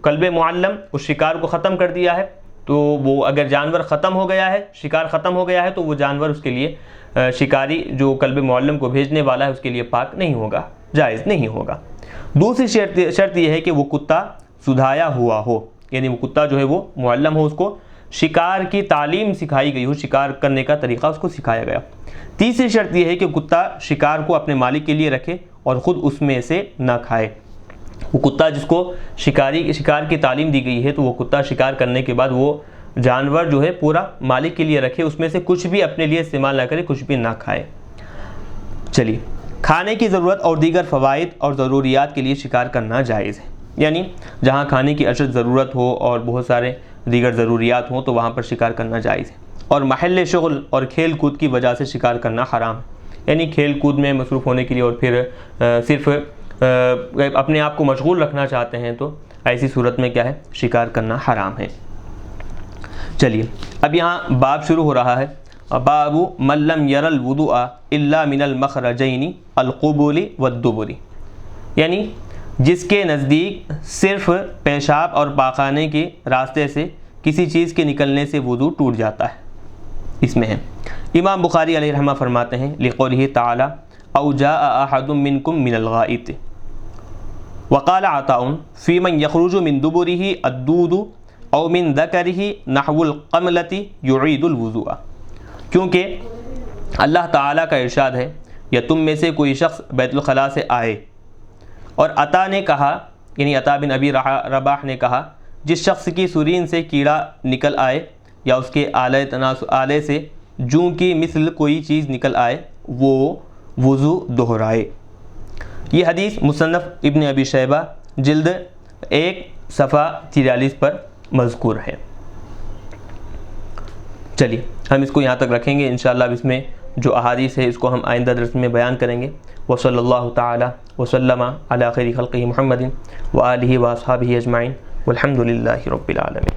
کلب معلم اس شکار کو ختم کر دیا ہے تو وہ اگر جانور ختم ہو گیا ہے، شکار ختم ہو گیا ہے تو وہ جانور اس کے لیے شکاری جو کلب معلم کو بھیجنے والا ہے اس کے لیے پاک نہیں ہوگا، جائز نہیں ہوگا۔ دوسری شرط یہ ہے کہ وہ کتا سدھایا ہوا ہو، یعنی وہ کتا جو ہے وہ معلم ہو، اس کو شکار کی تعلیم سکھائی گئی ہو، شکار کرنے کا طریقہ اس کو سکھایا گیا۔ تیسری شرط یہ ہے کہ کتا شکار کو اپنے مالک کے لیے رکھے اور خود اس میں سے نہ کھائے۔ وہ کتا جس کو شکار کی تعلیم دی گئی ہے تو وہ کتا شکار کرنے کے بعد وہ جانور جو ہے پورا مالک کے لیے رکھے، اس میں سے کچھ بھی اپنے لیے استعمال نہ کرے، کچھ بھی نہ کھائے۔ چلیے، کھانے کی ضرورت اور دیگر فوائد اور ضروریات کے لیے شکار کرنا جائز ہے، یعنی جہاں کھانے کی اشد ضرورت ہو اور بہت سارے دیگر ضروریات ہوں تو وہاں پر شکار کرنا جائز ہے۔ اور محل شغل اور کھیل کود کی وجہ سے شکار کرنا حرام ہے، یعنی کھیل کود میں مصروف ہونے کے لیے اور پھر صرف اپنے آپ کو مشغول رکھنا چاہتے ہیں تو ایسی صورت میں کیا ہے، شکار کرنا حرام ہے۔ چلیے، اب یہاں باب شروع ہو رہا ہے، باب من لم یر الوضوء الا من المخرجین القبول والدبر، یعنی جس کے نزدیک صرف پیشاب اور پاخانے کے راستے سے کسی چیز کے نکلنے سے وضو ٹوٹ جاتا ہے، اس میں ہے۔ امام بخاری علیہ رحمہ فرماتے ہیں لقولہ تعالی او جاء احد منکم من الغائط، وقال عطاء فی من یخرج من دبرہ الدود او من ذکرہ نحو القملۃ یعید الوضوء، کیونکہ اللہ تعالیٰ کا ارشاد ہے یا تم میں سے کوئی شخص بیت الخلاء سے آئے، اور عطا نے کہا، یعنی عطا بن ابی رباح نے کہا جس شخص کی سرین سے کیڑا نکل آئے یا اس کے آلے سے جوں کی مثل کوئی چیز نکل آئے وہ وضو دہرائے۔ یہ حدیث مصنف ابن ابی شیبہ جلد 1 صفحہ 43 پر مذکور ہے۔ چلیے، ہم اس کو یہاں تک رکھیں گے، انشاءاللہ اب اس میں جو احادیث ہے اس کو ہم آئندہ درس میں بیان کریں گے۔ وصلی اللہ تعالی وسلم علی خیر خلقہ محمد وآلہ واصحابہ اجمعین والحمد للہ رب العالمین۔